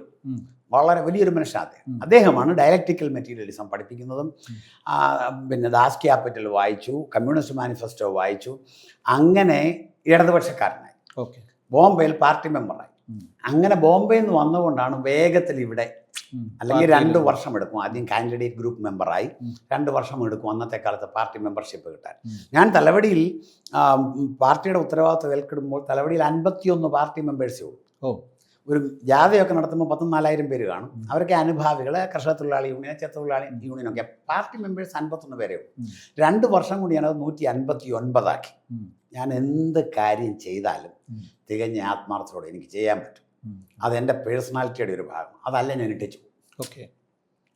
വളരെ വലിയൊരു മനുഷ്യനാണ് അദ്ദേഹമാണ് ഡയലക്റ്റിക്കൽ മെറ്റീരിയലിസം പഠിപ്പിക്കുന്നതും. പിന്നെ ദാസ് ക്യാപിറ്റൽ വായിച്ചു, കമ്മ്യൂണിസ്റ്റ് മാനിഫെസ്റ്റോ വായിച്ചു. അങ്ങനെ ഇടതുപക്ഷക്കാരനായി. ബോംബെയിൽ പാർട്ടി മെമ്പറായി. അങ്ങനെ ബോംബെയിൽ നിന്ന് വന്നുകൊണ്ടാണ് വേഗത്തിൽ ഇവിടെ അല്ലെങ്കിൽ 2 വർഷം എടുക്കും. ആദ്യം കാൻഡിഡേറ്റ് ഗ്രൂപ്പ് മെമ്പറായി 2 വർഷം എടുക്കും അന്നത്തെ കാലത്ത് പാർട്ടി മെമ്പർഷിപ്പ് കിട്ടാൻ. ഞാൻ തലവടിയിൽ പാർട്ടിയുടെ ഉത്തരവാദിത്വം ഏൽക്കിടുമ്പോൾ തലവടിയിൽ 51 പാർട്ടി മെമ്പേഴ്സേ ഉള്ളൂ. ഒരു ജാഥയൊക്കെ നടത്തുമ്പോൾ 14,000 പേര് കാണും. അവരൊക്കെ അനുഭാവികൾ, കർഷക തൊഴിലാളി യൂണിയൻ, ചെറുതൊഴിലാളി യൂണിയനൊക്കെ. പാർട്ടി മെമ്പേഴ്സ് 51 പേരേ ഉള്ളൂ. 2 വർഷം കൊണ്ട് ഞാനത് 159 ആക്കി. ഞാൻ എന്ത് കാര്യം ചെയ്താലും തികഞ്ഞ ആത്മാർത്ഥത്തോടെ എനിക്ക് ചെയ്യാൻ പറ്റും. അതെൻ്റെ പേഴ്സണാലിറ്റിയുടെ ഒരു ഭാഗം. അതല്ല ഞാൻ ഇട്ടിച്ചു. ഓക്കെ.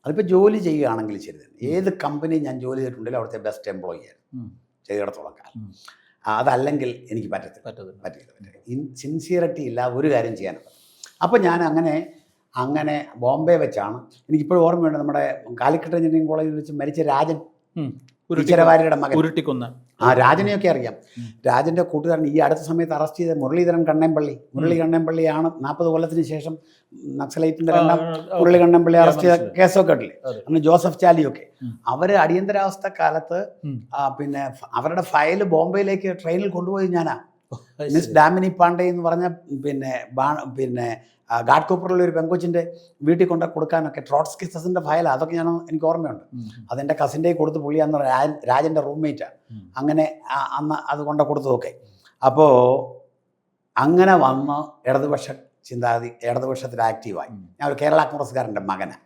അതിപ്പോൾ ജോലി ചെയ്യുകയാണെങ്കിൽ ശരി തന്നെ. ഏത് കമ്പനി ഞാൻ ജോലി ചെയ്തിട്ടുണ്ടെങ്കിലും അവിടുത്തെ ബെസ്റ്റ് എംപ്ലോയി ആയിരുന്നു ചെയ്തിടത്തോളം കാലം. അതല്ലെങ്കിൽ എനിക്ക് പറ്റില്ല. സിൻസിയറിറ്റി ഇല്ല ഒരു കാര്യം ചെയ്യാനുള്ളത്. അപ്പോൾ ഞാൻ അങ്ങനെ ബോംബെ വെച്ചാണ്, എനിക്കിപ്പോഴും ഓർമ്മയുണ്ട്, നമ്മുടെ കാലിക്കറ്റ് എഞ്ചിനീയറിംഗ് കോളേജിൽ വെച്ച് മരിച്ച രാജൻ, ഉരുട്ടിക്കൊന്ന മകൻ. രാജനെയൊക്കെ അറിയാം. രാജൻ്റെ കൂട്ടുകാരൻ ഈ അടുത്ത സമയത്ത് അറസ്റ്റ് ചെയ്ത മുരളി കണ്ണമ്പള്ളിയാണ് 40 കൊല്ലത്തിന് ശേഷം നക്സലൈറ്റിൻ്റെ മുരളി കണ്ണമ്പള്ളി അറസ്റ്റ് ചെയ്ത കേസൊക്കെ ഇട്ടില്ലേ, അന്ന് ജോസഫ് ചാലിയൊക്കെ. അവർ അടിയന്തരാവസ്ഥ കാലത്ത് പിന്നെ അവരുടെ ഫയൽ ബോംബെയിലേക്ക് ട്രെയിനിൽ കൊണ്ടുപോയി ഞാനാ. മിസ് ഡാമിനി പാണ്ഡെ എന്ന് പറഞ്ഞ പിന്നെ ഗാഡ്കോപ്പറിലുള്ള ഒരു പെങ്കൊച്ചിൻ്റെ വീട്ടിൽ കൊണ്ട് കൊടുക്കാനൊക്കെ ട്രോട്സ്കിസസിൻ്റെ ഫയൽ, അതൊക്കെ എനിക്ക് ഓർമ്മയുണ്ട്. അതെൻ്റെ കസിൻ്റെ കൊടുത്ത്, പുള്ളി അന്ന് രാജൻ്റെ റൂംമേറ്റാണ്. അങ്ങനെ അന്ന് അത് കൊണ്ട് കൊടുത്തതൊക്കെ. അപ്പോൾ അങ്ങനെ വന്ന് ഇടതുപക്ഷത്തിൽ ആക്റ്റീവായി. ഞാൻ ഒരു കേരള കോൺഗ്രസ്സുകാരൻ്റെ മകനാണ്.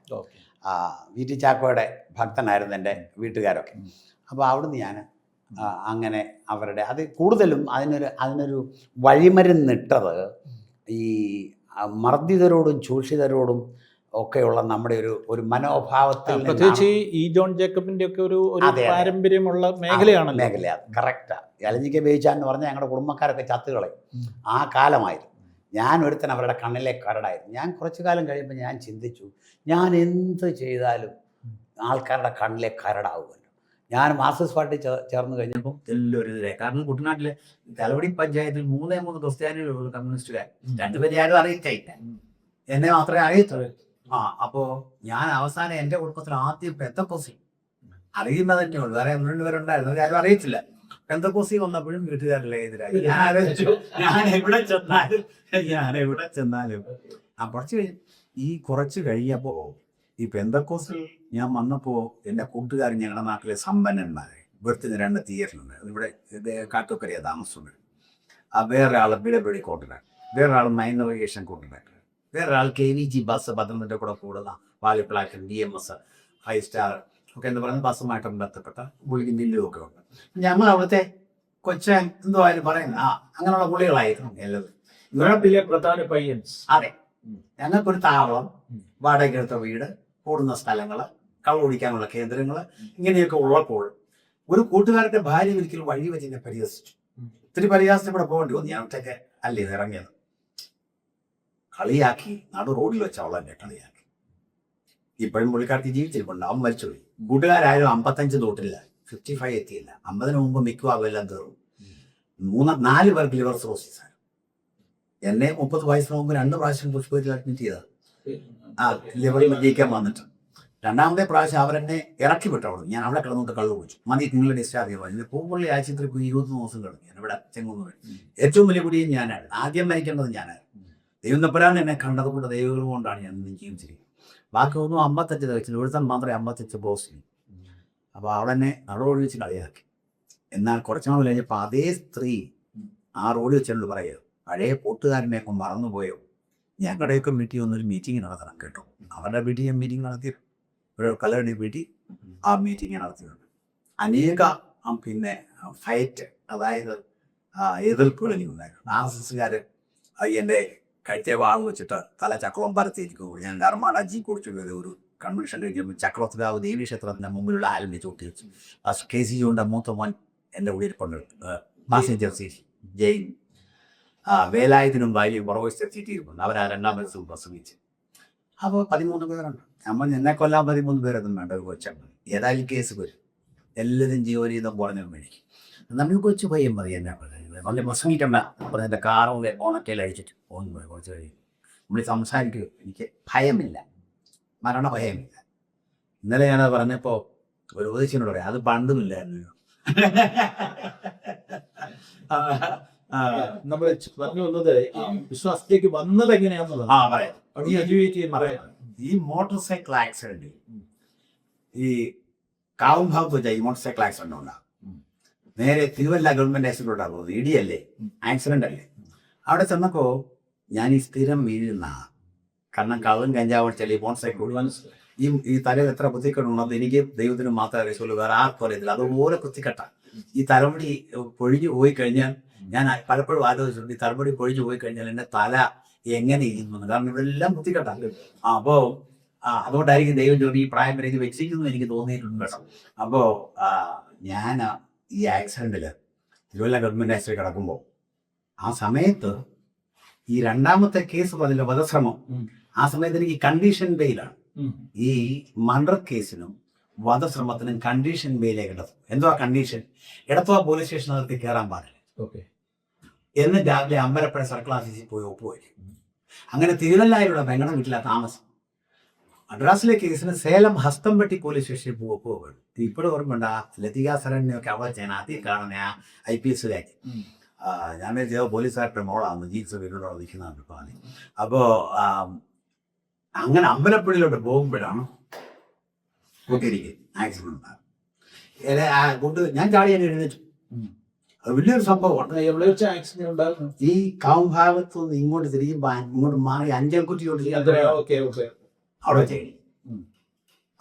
വി ടി ചാക്കോയുടെ ഭക്തനായിരുന്നു എൻ്റെ വീട്ടുകാരൊക്കെ. അപ്പോൾ അവിടുന്ന് ഞാൻ അങ്ങനെ അവരുടെ അത് കൂടുതലും അതിനൊരു വഴിമരുന്നിട്ടത് ഈ മർദ്ദിതരോടും ചൂഷിതരോടും ഒക്കെയുള്ള നമ്മുടെ ഒരു മനോഭാവത്തിൽ, പ്രത്യേകിച്ച് ഈ ജോൺ ജേക്കബിന്റെ ഒക്കെ ഒരു പാരമ്പര്യമുള്ള മേഖലയാണ്. കറക്റ്റാണ്. എലഞ്ഞിക്ക ബേച്ചാൻ എന്ന് പറഞ്ഞാൽ ഞങ്ങളുടെ കുടുംബക്കാരൊക്കെ ചത്തുകളെ ആ കാലമായിരുന്നു. ഞാൻ ഒരുത്തൻ അവരുടെ കണ്ണിലെ കരടായിരുന്നു. ഞാൻ കുറച്ചു കാലം കഴിയുമ്പോൾ ഞാൻ ചിന്തിച്ചു, ഞാൻ എന്ത് ചെയ്താലും ആൾക്കാരുടെ കണ്ണിലെ കരടാവുമല്ലോ. ഞാൻ മാർക്സിസ്റ്റ് പാർട്ടി ചേർന്ന് കഴിഞ്ഞപ്പോൾ എല്ലാവരും ഇതിലെ, കാരണം കുട്ടനാട്ടിലെ തലവടി പഞ്ചായത്തിൽ 3 ക്രിസ്ത്യാനികളുള്ള കമ്മ്യൂണിസ്റ്റുകാർ, 2 പേരെ ആരും അറിയിച്ചില്ല, എന്നെ മാത്രമേ അറിയത്തുള്ളൂ. അപ്പോൾ ഞാൻ അവസാനം എൻ്റെ കുടുംബത്തിൽ ആദ്യം പെന്തക്കോസി അറിയുന്നത് തന്നെ ഉള്ളൂ. വേറെ 2 പേരുണ്ടായിരുന്നു, ആരും അറിയത്തില്ല. പെന്തക്കോസി വന്നപ്പോഴും വീട്ടുകാരല്ലേ എതിരായി. ഞാൻ എവിടെ ചെന്നാലും കുറച്ച് കഴിഞ്ഞപ്പോൾ ഈ പെന്തക്കോസിൽ ഞാൻ വന്നപ്പോൾ എൻ്റെ കൂട്ടുകാരൻ ഞങ്ങളുടെ നാട്ടിലെ സമ്പന്നന്മാരെ വെറുത്തിന് 2 തിയേറ്ററുണ്ട്. ഇവിടെ കാട്ടുക്കരയ താമസമുണ്ട്. വേറെ ആൾ ബിലബിളി കോൺട്രാക്ട്, വേറെ ആൾ മൈൻ ഇറിഗേഷൻ കോൺട്രാക്ട്, വേറെ ആൾ KVG ബസ് പത്തനംതിട്ട കൂടെ കൂടുന്ന വാലിപ്ലാറ്റൻ DMS 5 സ്റ്റാർ ഒക്കെ എന്ന് പറയുന്ന ബസ്സുമായിട്ട് ബന്ധപ്പെട്ട പുള്ളിക്ക് മില്ലും ഒക്കെ ഉണ്ട്. ഞങ്ങൾ അവിടുത്തെ കൊച്ചൻ എന്തോ ആയാലും പറയുന്നത് അങ്ങനെയുള്ള പുള്ളികളായിരുന്നു എല്ലാവരും. യൂറോപ്പിലെ പ്രധാന പയ്യൻസ്. അതെ, ഞങ്ങൾക്കൊരു താവളം, വാടകയ്ക്കെടുത്ത വീട്, കൂടുന്ന സ്ഥലങ്ങൾ, കള്ളുകുടിക്കാനുള്ള കേന്ദ്രങ്ങൾ, ഇങ്ങനെയൊക്കെ ഉള്ളപ്പോൾ ഒരു കൂട്ടുകാരൻ്റെ ഭാര്യ ഒരിക്കലും വഴി വെച്ച് എന്നെ പരിഹസിച്ചു. ഇത്തിരി പരിഹാസത്തോടെ പോകേണ്ടി വന്നു. ഞാൻ ഒറ്റയ്ക്ക് അല്ലേ ഇറങ്ങിയത്. കളിയാക്കി, റോഡിൽ വെച്ച അവളെന്നെ കളിയാക്കി. ഇപ്പോഴും പുള്ളിക്കാർക്ക് ജീവിച്ചിരിപ്പുണ്ട്, അവൻ മരിച്ചുപോയി. കൂട്ടുകാരായാലും 55 തൊട്ടില്ല, 55 എത്തിയില്ല. 50 മുമ്പ് മിക്കവാറും എല്ലാം തീർന്നു. 4 പേർക്ക് ലിവർ സിറോസിസ് ആണ്. എന്നെ 30 വയസ്സിന് മുമ്പ് 2 പ്രാവശ്യം പുഷ്പത്തിൽ അഡ്മിറ്റ് ചെയ്തത് ലിവറിൽ ജയിക്കാൻ വന്നിട്ട്. 2ാമത്തെ പ്രാവശ്യം അവരെന്നെ ഇറക്കി വിട്ടവളൂ. ഞാൻ അവിടെ കിടന്നിട്ട് കള്ളു കുടിച്ചു. മതി, നിങ്ങൾ ഡിസ്ചാർജ് ചെയ്യുക. പൂപ്പള്ളി ആശുപത്രി പോയി 20 ദിവസം കിടന്നു. ഞാൻ ഇവിടെ ചെങ്ങുന്നു. ഏറ്റവും വലിയ കുടിയും ഞാനാണ്. ആദ്യം മരിക്കേണ്ടത് ഞാനാണ്. ദൈവം തമ്പുരാൻ എന്നെ കണ്ടതുകൊണ്ട് ദൈവം കൊണ്ടാണ് ഞാൻ ജീവിച്ചിരിക്കുന്നത്. ബാക്കി ഒന്നും 55 കഴിച്ചില്ല. ഒരുത്തൻ മാത്രമേ 55 ബോസ് ചെയ്യും. അപ്പോൾ അവളെന്നെ റോഡിൽ വെച്ച് കളിയാക്കി. എന്നാൽ കുറച്ച് നാൾ കഴിഞ്ഞപ്പോൾ അതേ സ്ത്രീ റോഡിൽ വെച്ചുകൊണ്ട് പറയുക, പഴയ കൂട്ടുകാരനെയൊക്കെ മറന്നുപോയോ, ഞങ്ങളുടെയൊക്കെ വീട്ടിൽ വന്നൊരു മീറ്റിംഗ് നടത്തണം കേട്ടോ. അവരുടെ വീട്ടിൽ ഞാൻ മീറ്റിംഗ് നടത്തി, ഒരു കലയുടെ വീട്ടിൽ ആ മീറ്റിംഗ് നടത്തിയിട്ടുണ്ട്. അനേക പിന്നെ ഫൈറ്റ്, അതായത് എതിർപ്പുകൾ ഉണ്ടായിരുന്നു. RSSകാർ എൻ്റെ കഴുത്തെ വാൾ വെച്ചിട്ട് തല ചക്രവും പരത്തിയിരിക്കും. ഞാൻ ധർമാടജി കുറിച്ചുള്ള ഒരു കൺവെൻഷൻ കഴിക്കുമ്പോൾ ചക്രവർത്തികാവ് ദേവീ ക്ഷേത്രത്തിൻ്റെ മുമ്പിലുള്ള ആലിനെ ചൂട്ടി വെച്ചു. KC ജോണിൻ്റെ മൂത്ത മോൻ എൻ്റെ കൂടെ ഇരിപ്പുണ്ട്. പാസഞ്ചർ സീറ്റ് ജെയിൻ വേലായത്തിനും ഭാര്യയും പുറവശത്ത് എത്തിയിട്ടിരിക്കുന്നു. അവർ 2ാം ബസ് പ്രസംഗിച്ച്. അപ്പോൾ 13 പേരുണ്ട്. നമ്മൾ എന്നെ കൊല്ലാൻ 13 പേരൊന്നും വേണ്ട. ഒരു കൊച്ചാണ്. ഏതായാലും കേസ് വരും. എല്ലാവരും ജീവനീതം കുറഞ്ഞു മേടിക്കും. നമ്മൾ കൊച്ചു പയ്യൻ മതി എന്നെ വളരെ പ്രസംഗിക്കണ്ട പറഞ്ഞിട്ട് കാറും ഓണക്കയിൽ അഴിച്ചിട്ട് പോകുന്നു. പോയി കുറച്ച് കഴിയും നമ്മൾ സംസാരിക്കുക. എനിക്ക് ഭയമില്ല, മരണ ഭയമില്ല. ഇന്നലെ ഞാനത് പറഞ്ഞപ്പോൾ ഒരു ഉപദേശിനോട് പറയാം, അത് പണ്ടുമില്ലായിരുന്നു. നമ്മൾ പറഞ്ഞു വന്നത് വിശ്വാസത്തിലേക്ക് വന്നത് എങ്ങനെയാണെന്നുള്ളത്. പറയാം. ഈ മോട്ടോർ സൈക്കിൾ ആക്സിഡന്റ് ഈ കാവും ഭാഗത്ത് വെച്ചാൽ ഈ മോട്ടോർ സൈക്കിൾ ആക്സിഡന്റ് ഉണ്ടാകും. നേരെ തിരുവല്ല ഗവൺമെന്റ് ആക്സിഡന്റ് ഉണ്ടാകുന്നത് ഇടിയല്ലേ, ആക്സിഡന്റ് അല്ലേ. അവിടെ ചെന്നപ്പോൾ ഞാൻ ഈ സ്ഥിരം വീഴുന്ന കാരണം കള്ളൻ കഞ്ചാവ് അടിച്ചാൽ ഈ മോട്ടോർ സൈക്കിൾ ഈ തലയിൽ എത്ര കുത്തിക്കെട്ടുണ്ടെന്ന് എനിക്ക് ദൈവത്തിന് മാത്രമേ അറിയുള്ളൂ, വേറെ ആർക്കും അറിയത്തില്ല. അതുപോലെ കുത്തിക്കെട്ട ഈ തലമുടി പൊഴിഞ്ഞു പോയി കഴിഞ്ഞാൽ ഞാൻ പലപ്പോഴും ആലോചിച്ചിട്ടുണ്ട്, ഈ തലമുടി പൊഴിഞ്ഞു പോയി കഴിഞ്ഞാൽ എൻ്റെ തല എങ്ങനെ ഇരിക്കുന്നു, കാരണം ഇതെല്ലാം കുത്തിക്കെട്ട. അപ്പോൾ അതുകൊണ്ടായിരിക്കും ദൈവം ചോദി ഈ പ്രായം വരെ ഇത് വെച്ചിരിക്കുന്നു എനിക്ക് തോന്നിയിട്ടുണ്ട് കേട്ടോ. അപ്പോൾ ഞാൻ ഈ ആക്സിഡന്റിൽ തിരുവല്ല ഗവൺമെന്റ് ആശുപത്രി കിടക്കുമ്പോൾ ആ സമയത്ത് ഈ രണ്ടാമത്തെ കേസ് പറഞ്ഞില്ല, വധശ്രമം, ആ സമയത്ത് എനിക്ക് കണ്ടീഷൻ ബെയിലാണ്. ഈ മർഡർ കേസിനും വധശ്രമത്തിനും കണ്ടീഷൻ ബെയിലേക്ക് കിടത്തും. എന്തുവാ കണ്ടീഷൻ? എടത്തുവ പോലീസ് സ്റ്റേഷനകത്ത് കയറാൻ പാടില്ല. എന്ന് രാവിലെ അമ്പലപ്പുഴ സർക്കിൾ ഓഫീസിൽ പോയി ഒപ്പുവയ്ക്കും. അങ്ങനെ തിരുവല്ലായിലുള്ള വെങ്ങണ വീട്ടിലാണ് താമസം. മദ്രാസിലെ കേസിന് സേലം ഹസ്തംപെട്ടി പോലീസ് സ്റ്റേഷനിൽ പോകും. ഇപ്പോഴും ഓർമ്മയുണ്ട്, ആ ലതിക സരണിയൊക്കെ അവിടെ ചെയ്യാൻ ആദ്യം കാണുന്ന ആ IPSകാരി. ഞാൻ ചെയ്ത പോലീസുകാരുടെ മോളാണ്, ജീൻസ് വീട്ടിലൂടെ നിൽക്കുന്നതാണ് പാതി. അപ്പോൾ അങ്ങനെ അമ്പലപ്പുഴയിലോട്ട് പോകുമ്പോഴാണ് കൂട്ടിരിക്കും ആക്സിഡന്റ് ഉണ്ടാകും. ഞാൻ ചാടിയാൻ എഴുന്നേറ്റു. അത് വലിയൊരു സംഭവമാണ്. എവിടെ വെച്ച് ആക്സിഡന്റ് ഉണ്ടായിരുന്നു? ഈ കാവുഭാഗത്ത് നിന്ന് ഇങ്ങോട്ട് തിരിയുമ്പോൾ ഇങ്ങോട്ട് മാറി അഞ്ചൽക്കുറ്റിയോട്ട് അവിടെ ചെയ്യണം.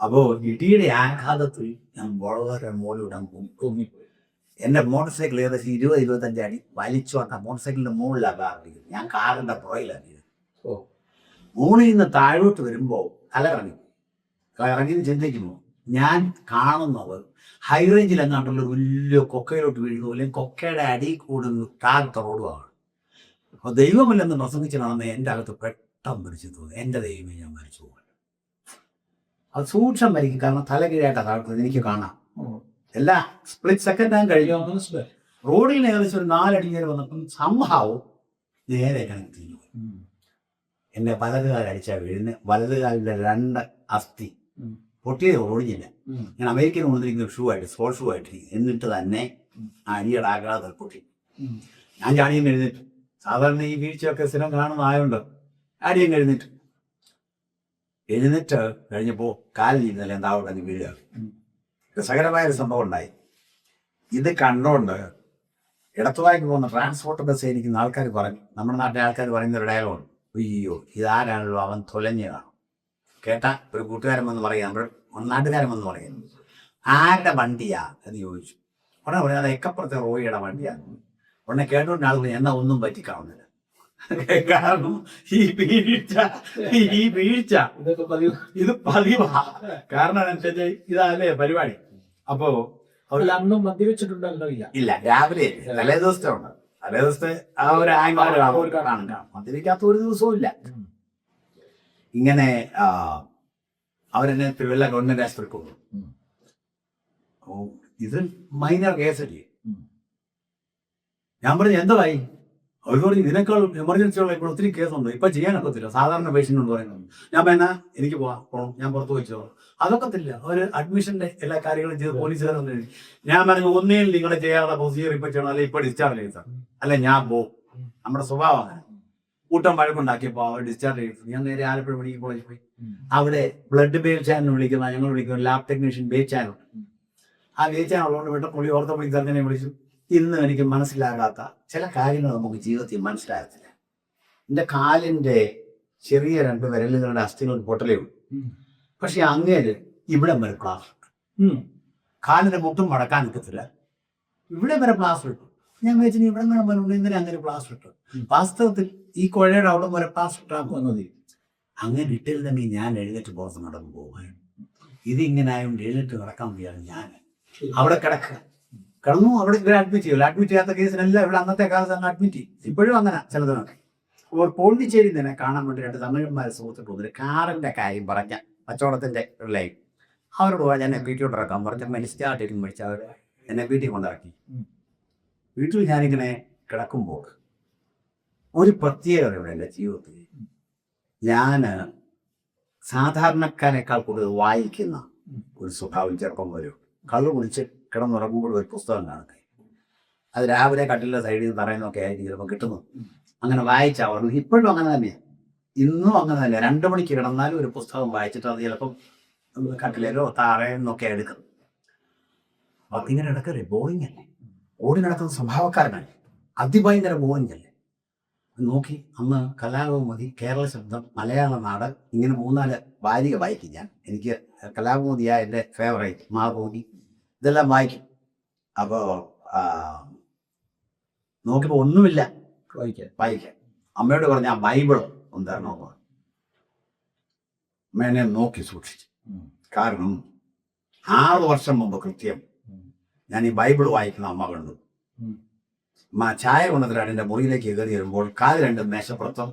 അപ്പോൾ ഇടിയുടെ ആഘാതത്തിൽ ഞാൻ വളരെ മോളിവിടാൻ തോന്നിപ്പോയി. എൻ്റെ മോട്ടോർ സൈക്കിൾ ഏകദേശം 20-25 അടി വലിച്ചു വന്ന മോട്ടോർ സൈക്കിളിൻ്റെ മുകളിലാണ് കാറിരിക്കുന്നത്. ഞാൻ കാറിൻ്റെ പുറയിലാണ്. മുകളിൽ നിന്ന് താഴോട്ട് വരുമ്പോൾ ഇറങ്ങി ചിന്തിക്കുമ്പോൾ ഞാൻ കാണുന്നത് ഹൈ റേഞ്ചിൽ എങ്ങാണ്ടുള്ള വലിയ കൊക്കയിലോട്ട് വീഴുന്നു, അല്ലെങ്കിൽ കൊക്കയുടെ അടി കൂടുന്ന താഴത്തെ റോഡുമാണ്. അപ്പോൾ ദൈവമില്ലെന്ന് പ്രസംഗിച്ചിട്ടാണെന്ന് എൻ്റെ അകത്ത് പെട്ടെന്ന് മരിച്ചു തോന്നി. എൻ്റെ ദൈവമേ, ഞാൻ മരിച്ചു പോകും. അത് സൂക്ഷം മരിക്കും, കാരണം തലകീഴായിട്ടാണ് താഴ്ത്തുന്നത്. എനിക്ക് കാണാം. എല്ലാ സ്പ്ലിറ്റ് സെക്കൻഡ് ഞാൻ കഴിഞ്ഞു. റോഡിൽ ഏകദേശം ഒരു 4 അടി നേരെ വന്നപ്പം സംഭവം നേരെ കണക്ട് ചെയ്തു. എന്നെ വലതുകാലം അടിച്ചാൽ വീഴുന്ന വലതുകാലിൻ്റെ 2 അസ്ഥി പൊട്ടിയത് ഒടിഞ്ഞില്ല. ഞാൻ അമേരിക്കയിൽ കൊണ്ടിരിക്കുന്ന ഷൂ ആയിട്ട്, സ്പോർട്സ് ഷൂ ആയിട്ട്, എന്നിട്ട് തന്നെ ആ അടിയുടെ ആഘാതം പൊട്ടി. ഞാൻ ചാടിയും എഴുന്നേറ്റു. സാധാരണ ഈ വീഴ്ചയൊക്കെ സ്ഥിരം കാണുന്നതായോണ്ട് ആടിയും എഴുന്നേറ്റ് കഴിഞ്ഞപ്പോൾ കാലിൽ ഇരുന്നല്ല എന്താവട്ടെ അത് വീഴുക. രസകരമായൊരു സംഭവം ഉണ്ടായി. ഇത് കണ്ടുകൊണ്ട് ഇടത്തുവായ്ക്ക് പോകുന്ന ട്രാൻസ്പോർട്ട് ബസ് ഇരിക്കുന്ന ആൾക്കാർ പറഞ്ഞു, നമ്മുടെ നാട്ടിലെ ആൾക്കാർ പറയുന്ന ഒരു ഡയലോഗ്, അയ്യോ ഇതാരാണല്ലോ അവൻ തൊലഞ്ഞതാണ്. കേട്ടാ ഒരു കൂട്ടുകാരൻ വന്ന് പറയാം, നമ്മുടെ നാട്ടുകാരൻ വന്ന് പറയുന്നു, ആരുടെ വണ്ടിയാ എന്ന് ചോദിച്ചു. ഉടനെ പറയാം അത് എക്കപ്പുറത്തെ റോയിയുടെ വണ്ടിയാണ്. ഉടനെ കേട്ടോണ്ട് ആളുകൾ എന്നാ ഒന്നും പറ്റിക്കാവുന്നില്ല. കാരണം ഈ വീഴ്ച ഇത് പതിവാ. കാരണം അനുസരിച്ച് ഇതല്ലേ പരിപാടി. അപ്പോ അന്നും മദ്യവെച്ചിട്ടുണ്ടല്ലോ? ഇല്ല, രാവിലെ തലേ ദിവസത്തെ ഉണ്ട്. തലേ ദിവസത്തെ ആ ഒരു കാണാം. മദ്യപിക്കാത്ത ഒരു ദിവസവും ഇല്ല. ഇങ്ങനെ അവരെന്നെ തിരുവല്ല ഗവൺമെന്റ് ആശുപത്രി കൊണ്ടു. ഇത് മൈനർ കേസല്ലേ. ഞാൻ പറഞ്ഞു എന്തായി? അവർ പറഞ്ഞു ഇതിനേക്കാൾ എമർജൻസി ഉള്ള ഇപ്പോൾ ഒത്തിരി കേസുണ്ട്, ഇപ്പം ചെയ്യാനൊക്കത്തില്ല, സാധാരണ പേഷ്യൻ്റ് എന്ന് പറയുന്നത്. ഞാൻ പറഞ്ഞാൽ എനിക്ക് പോകണം, ഞാൻ പുറത്ത് വെച്ചോ. അതൊക്കത്തില്ല. അവർ അഡ്മിഷൻ്റെ എല്ലാ കാര്യങ്ങളും ചെയ്ത് പോലീസുകാരൊന്നും. ഞാൻ പറഞ്ഞു ഒന്നേൽ നിങ്ങളെ ചെയ്യാതെ പ്രൊസീജിയർ ഇപ്പം ചെയ്യണം, അല്ലെങ്കിൽ ഇപ്പോൾ ഡിസ്ചാർജ് ചെയ്താൽ, അല്ല ഞാൻ പോകും. നമ്മുടെ സ്വഭാവം അങ്ങനെ. കൂട്ടം വഴക്കുണ്ടാക്കിയപ്പോൾ അവർ ഡിസ്ചാർജ് ചെയ്തു. ഞാൻ നേരെ ആലപ്പുഴ മെഡിക്കൽ കോളേജിൽ പോയി. അവിടെ ബ്ലഡ് ബേബ് ചാനൽ വിളിക്കുന്ന, ഞങ്ങൾ വിളിക്കുന്ന ലാബ് ടെക്നീഷ്യൻ ബേബ് ചാനൽ. ആ ബേബ് ചാനൽ ഉള്ളതുകൊണ്ട് വീട്ടിൽ പുള്ളി ഓർത്തോപെഡിക് സർജനെ വിളിച്ചു. ഇന്നും എനിക്ക് മനസ്സിലാകാത്ത ചില കാര്യങ്ങൾ നമുക്ക് ജീവിതത്തിൽ മനസ്സിലാകത്തില്ല. എൻ്റെ കാലിൻ്റെ ചെറിയ 2 വിരലുകളുടെ അസ്ഥികൾ പൊട്ടലേ ഉള്ളൂ. പക്ഷെ അങ്ങേര് ഇവിടെ വരെ പ്ലാസ്റ്റർ ഇട്ടു. കാലിൻ്റെ മുട്ടും മടക്കാൻ നിൽക്കത്തില്ല, ഇവിടെ വരെ പ്ലാസ്റ്റർ ഇട്ടു. ഞാൻ വെച്ചു ഇവിടെ ഇങ്ങനെ അങ്ങനെ പ്ലാസ്റ്റർ ഇട്ടു. വാസ്തവത്തിൽ ഈ കുഴയുടെ അവിടെ വരെ പ്ലാസ്റ്റർ ഇട്ടാക്കുന്നത്. അങ്ങനെ ഇട്ടിരുന്നെങ്കിൽ ഞാൻ എഴുന്നേറ്റ് പുറത്ത് നടന്നു പോകാൻ. ഇതിങ്ങനെ ആയതുകൊണ്ട് എഴുന്നേറ്റ് നടക്കാൻ വയ്യാണ്. ഞാൻ അവിടെ കിടന്നു. അവിടെ ഇവരെ അഡ്മിറ്റ് ചെയ്യില്ല. അഡ്മിറ്റ് ചെയ്യാത്ത കേസിനെല്ലാം ഇവിടെ അന്നത്തെ കാലത്ത് അങ്ങ് അഡ്മിറ്റ് ചെയ്യും. ഇപ്പോഴും അങ്ങനെ ചിലതിനൊക്കെ. അപ്പോൾ പോണ്ടിച്ചേരി തന്നെ കാണാൻ വേണ്ടി 2 തമിഴന്മാരെ സുഹൃത്തുക്കൾ വന്നിട്ട് കാറിൻ്റെ കാര്യം പറഞ്ഞ കച്ചവടത്തിൻ്റെ ലൈൻ അവരോട് പോയാൽ ഞാൻ വീട്ടിൽ കൊണ്ടിറക്കാൻ പറഞ്ഞ മെനിസ്റ്റാർട്ടിങ് മേടിച്ച് അവർ എന്നെ വീട്ടിൽ കൊണ്ടിറക്കി. വീട്ടിൽ ഞാനിങ്ങനെ കിടക്കുമ്പോൾ ഒരു പ്രത്യേകതയുണ്ട് എൻ്റെ ജീവിതത്തിൽ. ഞാൻ സാധാരണക്കാരേക്കാൾ കൂടുതൽ വായിക്കുന്ന ഒരു സ്വഭാവം ചെറുപ്പം വരും. കള്ളു കുടിച്ച് കിടന്നുറങ്ങുമ്പോൾ ഒരു പുസ്തകം കാണുക. അത് രാവിലെ കട്ടിലെ സൈഡിൽ നിന്ന് തറയുന്നൊക്കെ ആയിരിക്കും ചിലപ്പോൾ കിട്ടുന്നു. അങ്ങനെ വായിച്ചാൽ പറഞ്ഞു. ഇപ്പോഴും അങ്ങനെ തന്നെയാണ്. ഇന്നും അങ്ങനെ തന്നെ 2 മണിക്ക് കിടന്നാലും ഒരു പുസ്തകം വായിച്ചിട്ട് അത് ചിലപ്പം കട്ടിലേലോ താഴെന്നൊക്കെ എടുക്കും. അപ്പൊ ഇങ്ങനെ ഇടക്കല്ലേ ബോറിംഗ് അല്ലേ, ഓടി നടക്കുന്ന സ്വഭാവക്കാരനല്ലേ, അതിഭയങ്കര ബോറിംഗ് അല്ലേ. നോക്കി അന്ന് കലാകൗമുദി, കേരള ശബ്ദം, മലയാള നാട്, ഇങ്ങനെ 3-4 വാരിക വായിക്കും ഞാൻ. എനിക്ക് കലാകൗമുദിയാ എൻ്റെ ഫേവറേറ്റ്, മാതൃഭൂമി, ഇതെല്ലാം വായിക്കും. അപ്പോൾ നോക്കിയപ്പോൾ ഒന്നുമില്ല വായിക്കാൻ. അമ്മയോട് പറഞ്ഞ ആ ബൈബിൾ ഒന്ന് തരണോ? അമ്മ എന്നെ നോക്കി സൂക്ഷിച്ചു. കാരണം 6 വർഷം മുമ്പ് കൃത്യം ഞാൻ ഈ ബൈബിൾ വായിക്കുന്ന അമ്മ കണ്ടു. ചായ കൊണ്ടതിലാണ് എൻ്റെ മുറിയിലേക്ക് കയറി വരുമ്പോൾ കാല് 2 മേശപ്പുറത്തും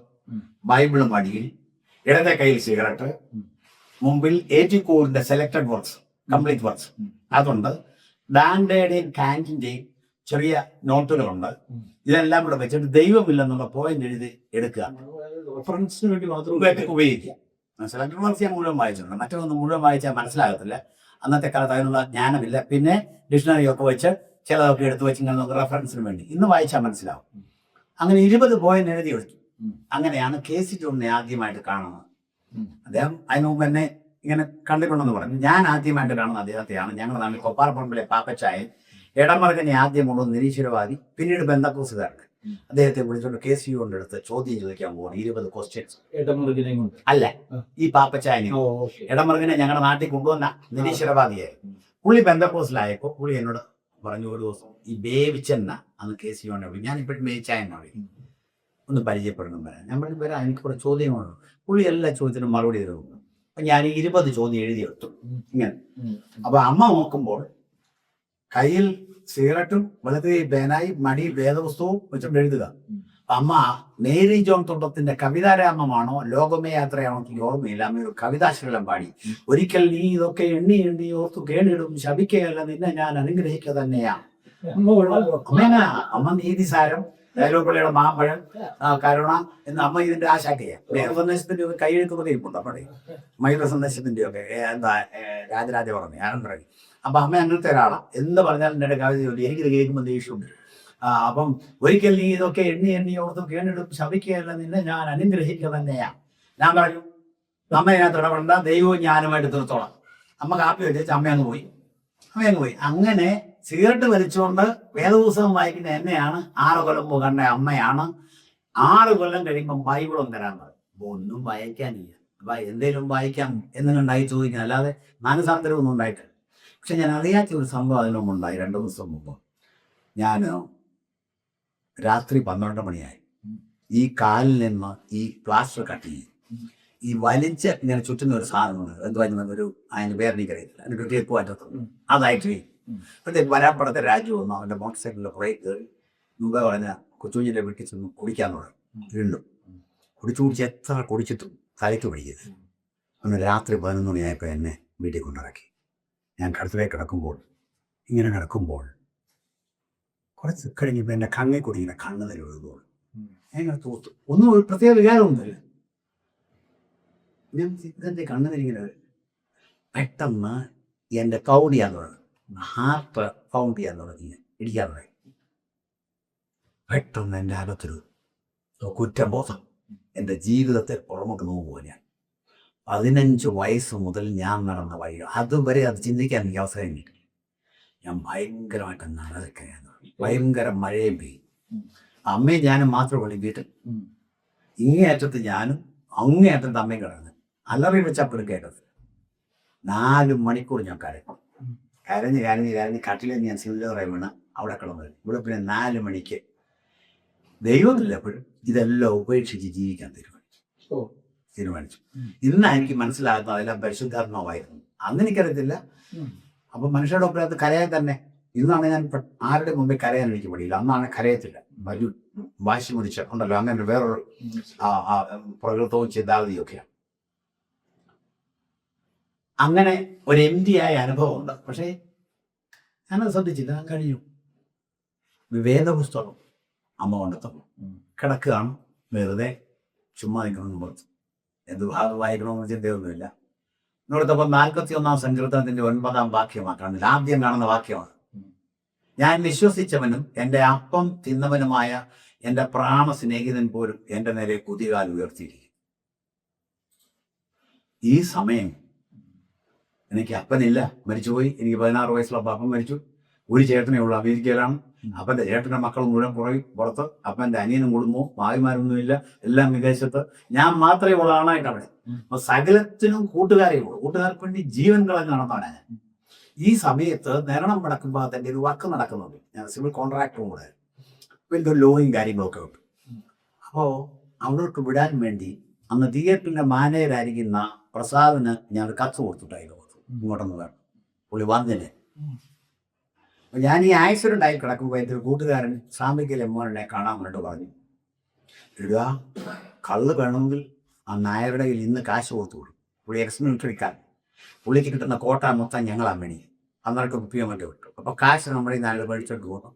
ബൈബിളും അടിയിൽ, ഇടത്തെ കയ്യിൽ സിഗരറ്റ്, മുമ്പിൽ ഏറ്റിക്കൂറിന്റെ സെലക്ടഡ് വർക്ക്സ്, കംപ്ലീറ്റ് വർക്ക്സ് അതുണ്ട്, ഡാൻഡയുടെയും കാൻറ്റിന്റെയും ചെറിയ നോട്ടുകളുണ്ട്. ഇതെല്ലാം കൂടെ വെച്ചിട്ട് ദൈവമില്ലെന്നുള്ള പോയിന്റ് എഴുതി എടുക്കുക, റെഫറൻസിന് വേണ്ടി മാത്രം ഉപയോഗിക്കുക. സെലക്ടഡ് വർക്ക്സ് ഞാൻ മുഴുവൻ വായിച്ചിട്ടുണ്ട്, മറ്റൊന്നും മുഴുവൻ വായിച്ചാൽ മനസ്സിലാകത്തില്ല. അന്നത്തെ കാലത്ത് അതിനുള്ള ജ്ഞാനമില്ല. പിന്നെ ഡിക്ഷണറി ഒക്കെ വെച്ച് ചിലതൊക്കെ എടുത്ത് വെച്ച് ഇങ്ങനെ നമുക്ക് റെഫറൻസിന് വേണ്ടി ഇന്ന് വായിച്ചാൽ മനസ്സിലാവും. അങ്ങനെ 20 പോയിന്റ് എഴുതി എടുത്തു. അങ്ങനെയാണ് കെ.സി. ജോണിനെ ആദ്യമായിട്ട് കാണുന്നത്. അദ്ദേഹം അതിന് മുമ്പ് എന്നെ ഇങ്ങനെ കണ്ടിട്ടുണ്ടെന്ന് പറഞ്ഞു. ഞാൻ ആദ്യമായിട്ട് കാണുന്ന അദ്ദേഹത്തെയാണ് ഞങ്ങളുടെ നാട്ടിൽ കൊപ്പാറപ്പറമ്പിലെ പാപ്പച്ചായൻ, ഇടമറുകനെ ആദ്യം കൊണ്ടുവന്ന് നിരീശ്വരവാദി, പിന്നീട് ബന്ധക്കോസുകാർക്ക്. അദ്ദേഹത്തെ വിളിച്ചുകൊണ്ട് കെ.സി. കൊണ്ടെടുത്ത് ചോദ്യം ചോദിക്കാൻ പോകുന്നു. 20 ക്വസ്റ്റ്യൻസ്. അല്ല, ഈ പാപ്പച്ചായനെ ഇടമറുകനെ ഞങ്ങളുടെ നാട്ടിൽ കൊണ്ടുവന്ന നിരീശ്വരവാദിയായി. പുള്ളി ബന്ധക്കോസിലായപ്പോൾ പുള്ളി എന്നോട് പറഞ്ഞു, ഒരു ദിവസം ഈ ബേവിച്ചെന്ന അന്ന് കെ.സി. കൊണ്ട് ഞാൻ ഇപ്പോഴും ബേവിച്ചായെന്നാണ് ഒന്ന് പരിചയപ്പെടണം വരാൻ. ഞാൻ പറഞ്ഞു വരാം, എനിക്ക് കുറേ ചോദ്യങ്ങളുണ്ട്. പുള്ളി എല്ലാ ചോദ്യത്തിനും മറുപടി തരും. അപ്പം ഞാൻ 20 ചോദ്യം എഴുതിയെടുത്തു ഇങ്ങനെ. അപ്പൊ അമ്മ നോക്കുമ്പോൾ കയ്യിൽ സിഗരറ്റും വലത് പേനായി മടി വേദപുസ്തകവും വെച്ചിട്ട് എഴുതുക. അമ്മ മേരി ജോൺ തുണ്ടത്തിന്റെ കവിതാരാമമാണോ ലോകമേ യാത്രയാണോ എനിക്ക് ഓർമ്മയില്ല. അമ്മ ഒരു കവിതാശീലം പാടി. ഒരിക്കൽ നീ ഇതൊക്കെ എണ്ണി എണ്ണി ഓർത്തു കേണിടും, ശപിക്കുകയല്ല നിന്നെ ഞാൻ അനുഗ്രഹിക്കുക തന്നെയാ. അമ്മ നീതിസാരം, ദേവപിള്ളയുടെ മാമ്പഴം, കരുണ എന്ന് അമ്മ ഇതിന്റെ ആശാക്കയാ. മേഘസന്ദേശത്തിന്റെ ഒക്കെ കൈയെഴുത്തുന്നത് ഇരിപ്പുണ്ട് അമ്മയുടെ. മയൂര സന്ദേശത്തിന്റെ ഒക്കെ എന്താ രാജരാജ പറഞ്ഞു ആനന്ദി. അപ്പൊ അമ്മ അങ്ങനത്തെ ഒരാളാണ്. എന്ത് പറഞ്ഞാലും എൻ്റെ കവിത ചൊല്ലി എനിക്കിത് കേൾക്കുമ്പോൾ ദേഷ്യമുണ്ട്. അപ്പം ഒരിക്കൽ നീ ഇതൊക്കെ എണ്ണി എണ്ണി ഓർത്ത് കേണിടും, ശപിക്കുകയല്ല നിന്നെ ഞാൻ അനുഗ്രഹിക്കുക തന്നെയാ. ഞാൻ പറഞ്ഞു അമ്മ ഇതിനകത്ത് ഇടപെടണ്ട, ദൈവവും ഞാനുമായിട്ട് തീർത്തോളാം. അമ്മ കാപ്പി വെച്ച് അമ്മ അങ്ങ് പോയി. അങ്ങനെ സിഗരറ്റ് വലിച്ചുകൊണ്ട് വേദപുസ്തകം വായിക്കുന്ന എന്നെയാണ് 6 കൊല്ലം മുമ്പ് കണ്ട അമ്മയാണ് 6 കൊല്ലം കഴിയുമ്പം ബൈബിളും തരാൻ പറയും. അപ്പൊ ഒന്നും വായിക്കാനില്ല, എന്തേലും വായിക്കാം എന്നുണ്ടായി ചോദിക്കുന്നത്, അല്ലാതെ മാനസാന്തരമൊന്നും ഉണ്ടായിട്ടില്ല. പക്ഷെ ഞാൻ അറിയാത്ത ഒരു സംഭവം അതിന് മുമ്പ് ഉണ്ടായി. 2 ദിവസം മുമ്പ് ഞാൻ രാത്രി 12 മണിയായി. ഈ കാലിൽ നിന്ന് ഈ പ്ലാസ്റ്റർ കട്ട് ചെയ്യും. ഈ വലിച്ച് ഇങ്ങനെ ചുറ്റുന്ന ഒരു സാധനമുണ്ട്, എന്തുവാ ഒരു അതിന് പേരെനിക്കറിയില്ല, അതിൻ്റെ ടേപ്പ് പറ്റത്തുള്ളൂ. അതായിട്ട് അപ്പോഴത്തേക്ക് വരാപ്പടത്തെ രാജു വന്നു. അവൻ്റെ മോട്ടോർ സൈക്കിളിൽ ബ്രേക്ക് കയറി മുമ്പേ പറഞ്ഞ കൊച്ചുകുഞ്ഞിൻ്റെ വീട്ടിൽ ചെന്ന് കുടിക്കാന്ന് പറഞ്ഞു. വീണ്ടും കുടിച്ച് എത്ര കുടിച്ചിട്ടും തലയ്ക്ക് പിടിക്കരുത്. അന്ന് രാത്രി 11 മണിയായപ്പോൾ എന്നെ വീട്ടിൽ കൊണ്ടിറക്കി. ഞാൻ കടത്തിലേക്ക് ഇങ്ങനെ കിടക്കുമ്പോൾ കുറച്ച് കഴിഞ്ഞപ്പോൾ എൻ്റെ കണ്ണിൽ കൂടി ഇങ്ങനെ കണ്ണ് തരും ഒഴുകുമ്പോൾ ഞാൻ തോർത്തു. ഒന്നും ഒരു പ്രത്യേക വികാരമൊന്നുമില്ല. ഞാൻ ഇതെൻ്റെ കണ്ണ് തരിങ്ങനെ പെട്ടെന്ന് എൻ്റെ കൗണ്ട് ചെയ്യാൻ തുടങ്ങി, ഹാർട്ട് കൗണ്ട് ചെയ്യാൻ തുടങ്ങി, ഇടിക്കാൻ തുടങ്ങി. പെട്ടെന്ന് എൻ്റെ അകത്തൊരു കുറ്റബോധം, എൻ്റെ ജീവിതത്തെ പുറമൊക്കെ നോക്കുമ്പോൾ ഞാൻ 15 വയസ്സ് മുതൽ ഞാൻ നടന്ന വഴി അതുവരെ അത് ചിന്തിക്കാൻ എനിക്ക് അവസരം കിട്ടി. ഞാൻ ഭയങ്കരമായിട്ട് നടക്കുകയാണ്. ഭയങ്കര മഴയും പെയ്യും. അമ്മയും ഞാനും മാത്രമേ വീട്ടിൽ. ഇങ്ങേയറ്റത്ത് ഞാനും അങ്ങേയറ്റത്ത് അമ്മയും കിടന്ന് അലറി വെച്ചപ്പോഴും കേട്ടത്. 4 മണിക്കൂർ ഞാൻ കരഞ്ഞ് കട്ടിലെ ഞാൻ സിലിണ്ടറായി വീണ് അവിടെ കിടന്നത്. ഇവിടെ പിന്നെ 4 മണിക്ക് ദൈവമില്ല എപ്പോഴും ഇതെല്ലാം ഉപേക്ഷിച്ച് ജീവിക്കാൻ തീരുമാനിച്ചു. ഇന്ന് എനിക്ക് മനസ്സിലാകുന്നത് അതെല്ലാം പരിശുദ്ധാത്മാവായിരുന്നു. അന്ന് എനിക്കറിയത്തില്ല. അപ്പം മനുഷ്യരുടെ ഒപ്പരത്ത് കരയാൻ തന്നെ. ഇന്നാണ് ഞാൻ ആരുടെ മുമ്പിൽ കരയാൻ എനിക്ക് പറ്റിയില്ല. അന്നാണ് കരയത്തില്ല. വാശി മുടിച്ച ഉണ്ടല്ലോ, അങ്ങനെ വേറൊരു പ്രകൃതവും ചിന്താഗതിയൊക്കെയാണ്. അങ്ങനെ ഒരു എംഡിയായ അനുഭവമുണ്ട്. പക്ഷേ ഞാനത് ശ്രദ്ധിച്ചില്ല. ഞാൻ കഴിഞ്ഞു. വേദപുസ്തകം അമ്മ കൊണ്ടെത്തും. കിടക്കുകയാണ് വെറുതെ ചുമ്മാ നിൽക്കണം. പുറത്ത് എന്ത് ഭാഗം വായിക്കണമെന്ന് ചിന്തയൊന്നുമില്ല. ഇവിടുത്തപ്പോൾ 41-ാം സങ്കീർത്തനത്തിന്റെ 9-ാം വാക്യമാണ് ആദ്യം കാണുന്ന വാക്യമാണ്. ഞാൻ വിശ്വസിച്ചവനും എൻ്റെ അപ്പം തിന്നവനുമായ എൻ്റെ പ്രാണ സ്നേഹിതൻ പോലും എൻ്റെ നേരെ കുതികാൽ ഉയർത്തിയിരിക്കും. ഈ സമയം എനിക്ക് അപ്പനില്ല, മരിച്ചുപോയി. എനിക്ക് 16 വയസ്സുള്ള അപ്പൻ മരിച്ചു. ഒരു ചേട്ടനേ ഉള്ളൂ, അമേരിക്കയിലാണ്. അപ്പൻ്റെ ചേട്ടൻ്റെ മക്കൾ മുഴുവൻ പുറത്ത്. അപ്പൻ്റെ അനിയനും കുടുംബവും ഭാര്യമാരൊന്നുമില്ല, എല്ലാം വിദേശത്ത്. ഞാൻ മാത്രമേ ഉള്ള ആണായിട്ട് അവിടെ. അപ്പൊ സകലത്തിനും കൂട്ടുകാരേ ഉള്ളൂ. കൂട്ടുകാർക്ക് വേണ്ടി ജീവൻ കളഞ്ഞ് നടന്നവനാ ഞാൻ. ഈ സമയത്ത് നിരണം നടക്കുമ്പോൾ അതിൻ്റെ ഒരു വർക്ക് നടക്കുന്നുണ്ട്. ഞാൻ സിവിൽ കോൺട്രാക്ടറും കൂടെ. അപ്പോൾ എനിക്കൊരു ലോയും കാര്യങ്ങളൊക്കെ ഉണ്ട്. അപ്പോൾ അവിടോട്ട് വിടാൻ വേണ്ടി അന്ന് തിയേറ്ററിൻ്റെ മാനേജരായിരിക്കുന്ന പ്രസാദിന് ഞാൻ ഒരു കത്ത് കൊടുത്തിട്ടായിരുന്നു, ഇങ്ങോട്ടൊന്ന് വേണം. പുള്ളി വന്നില്ല. അപ്പം ഞാൻ ഈ ആക്സിഡൻ്റ് ആയി കിടക്കുമ്പോൾ എൻ്റെ ഒരു കൂട്ടുകാരൻ സാമ്പിക്കലെ മോനെ കാണാൻ വേണ്ടി പറഞ്ഞു, ഇടുക കള്ള് വേണമെങ്കിൽ ആ നായരുടെ കയ്യിൽ ഇന്ന് കാശ് കൊടുത്തു കൊടുക്കും. പുള്ളി എക്സ്മിലിറ്ററിക്കാൻ. പുള്ളിക്ക് കിട്ടുന്ന കോട്ട മൊത്തം ഞങ്ങളാണ് മണി അന്നേരക്ക് കുപ്പിയാൻ വേണ്ടി വിട്ടു. അപ്പോൾ കാശ് നമ്മുടെ നാല് മേടിച്ചോട്ട് പോകുന്നു.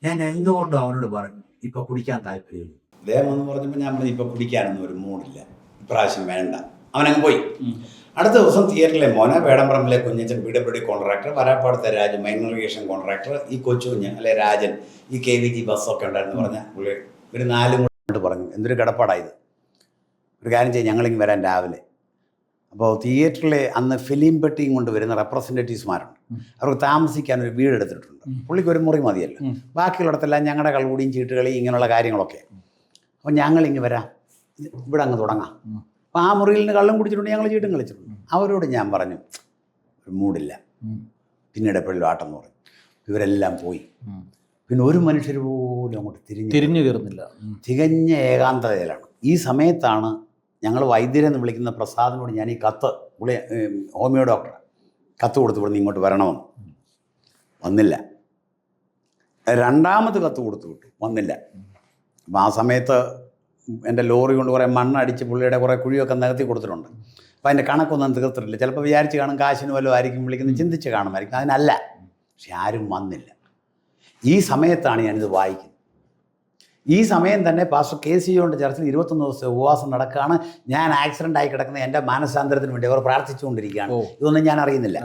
ഞാൻ എന്തുകൊണ്ടും അവനോട് പറഞ്ഞു, ഇപ്പോൾ കുടിക്കാൻ താല്പര്യമില്ല. അദ്ദേഹം എന്ന് പറഞ്ഞപ്പോൾ ഞാൻ പറഞ്ഞു, ഇപ്പോൾ കുടിക്കാനൊന്നും ഒരു മൂടില്ല, ഇപ്രാവശ്യം വേണ്ട. അവനങ്ങ് പോയി. അടുത്ത ദിവസം തിയേറ്ററിലെ മോനെ, വേടംപറമ്പിലെ കുഞ്ഞച്ചൻ PWD കോൺട്രാക്ടർ, വരാപ്പാടത്തെ രാജൻ മൈനർ ഇറിഗേഷൻ കോൺട്രാക്ടർ, ഈ കൊച്ചുകുഞ്ഞ് അല്ലെ രാജൻ, ഈ KVG ബസ്സൊക്കെ ഉണ്ടായിരുന്നു പറഞ്ഞ പുള്ളി ഒരു 4 കൊണ്ട് പറഞ്ഞു, എന്തൊരു കിടപ്പാടായത്, ഒരു കാര്യം ചെയ്യും, ഞങ്ങളിങ്ങ് വരാൻ രാവിലെ. അപ്പോൾ തിയേറ്ററിലെ അന്ന് ഫിലിം പെട്ടിയും കൊണ്ട് വരുന്ന റെപ്രസെൻറ്റേറ്റീവ്സ്മാരുണ്ട്. അവർക്ക് താമസിക്കാൻ ഒരു വീട് എടുത്തിട്ടുണ്ട്. പുള്ളിക്ക് ഒരു മുറി മതിയല്ലോ, ബാക്കിയുള്ളിടത്തെല്ലാം ഞങ്ങളുടെ കളുകൂടിയും ചീട്ടുകളി ഇങ്ങനെയുള്ള കാര്യങ്ങളൊക്കെ. അപ്പോൾ ഞങ്ങളിങ്ങ് വരാം, ഇവിടെ അങ്ങ് തുടങ്ങാം. അപ്പോൾ ആ മുറിയിൽ നിന്ന് കള്ളം കുടിച്ചിട്ടുണ്ട്, ഞങ്ങൾ ചീട്ടും കളിച്ചിട്ടുണ്ട്. അവരോട് ഞാൻ പറഞ്ഞു, ഒരു മൂടില്ല. പിന്നീട് എപ്പോഴും ആട്ടം എന്ന് പറഞ്ഞു. ഇവരെല്ലാം പോയി. പിന്നെ ഒരു മനുഷ്യർ പോലും അങ്ങോട്ട് തിരിഞ്ഞു കയറുന്നില്ല. തികഞ്ഞ ഏകാന്തതയിലാണ്. ഈ സമയത്താണ് ഞങ്ങൾ വൈദ്യരെന്ന് വിളിക്കുന്ന പ്രസാദിനോട് ഞാൻ ഈ കത്ത്, പുള്ളി ഹോമിയോ ഡോക്ടർ, കത്ത് കൊടുത്തു ഇവിടെ ഇങ്ങോട്ട് വരണമെന്ന്. വന്നില്ല. രണ്ടാമത് കത്ത് കൊടുത്തു വിട്ടു, വന്നില്ല. അപ്പം ആ സമയത്ത് എൻ്റെ ലോറി കൊണ്ട് കുറേ മണ്ണടിച്ച് പുള്ളിയുടെ കുറേ കുഴിയൊക്കെ നികത്തി കൊടുത്തിട്ടുണ്ട്. അപ്പോൾ അതിൻ്റെ കണക്കൊന്നും തീർത്തിട്ടില്ല. ചിലപ്പോൾ വിചാരിച്ച് കാണും കാശിന് വല്ലതും ആയിരിക്കും വിളിക്കുന്നത്, ചിന്തിച്ച് കാണുമായിരിക്കും. അതിനല്ല. പക്ഷെ ആരും വന്നില്ല. ഈ സമയത്താണ് ഞാനിത് വായിക്കുന്നത്. ഈ സമയം തന്നെ പാസ്റ്റർ KC യോണ്ട് ചർച്ചിൽ 21 ദിവസത്തെ ഉപവാസം നടക്കുകയാണ്. ഞാൻ ആക്സിഡൻ്റ് ആയി കിടക്കുന്ന എൻ്റെ മാനസാന്തരത്തിന് വേണ്ടി അവർ പ്രാർത്ഥിച്ചുകൊണ്ടിരിക്കുകയാണ്. ഇതൊന്നും ഞാൻ അറിയുന്നില്ല.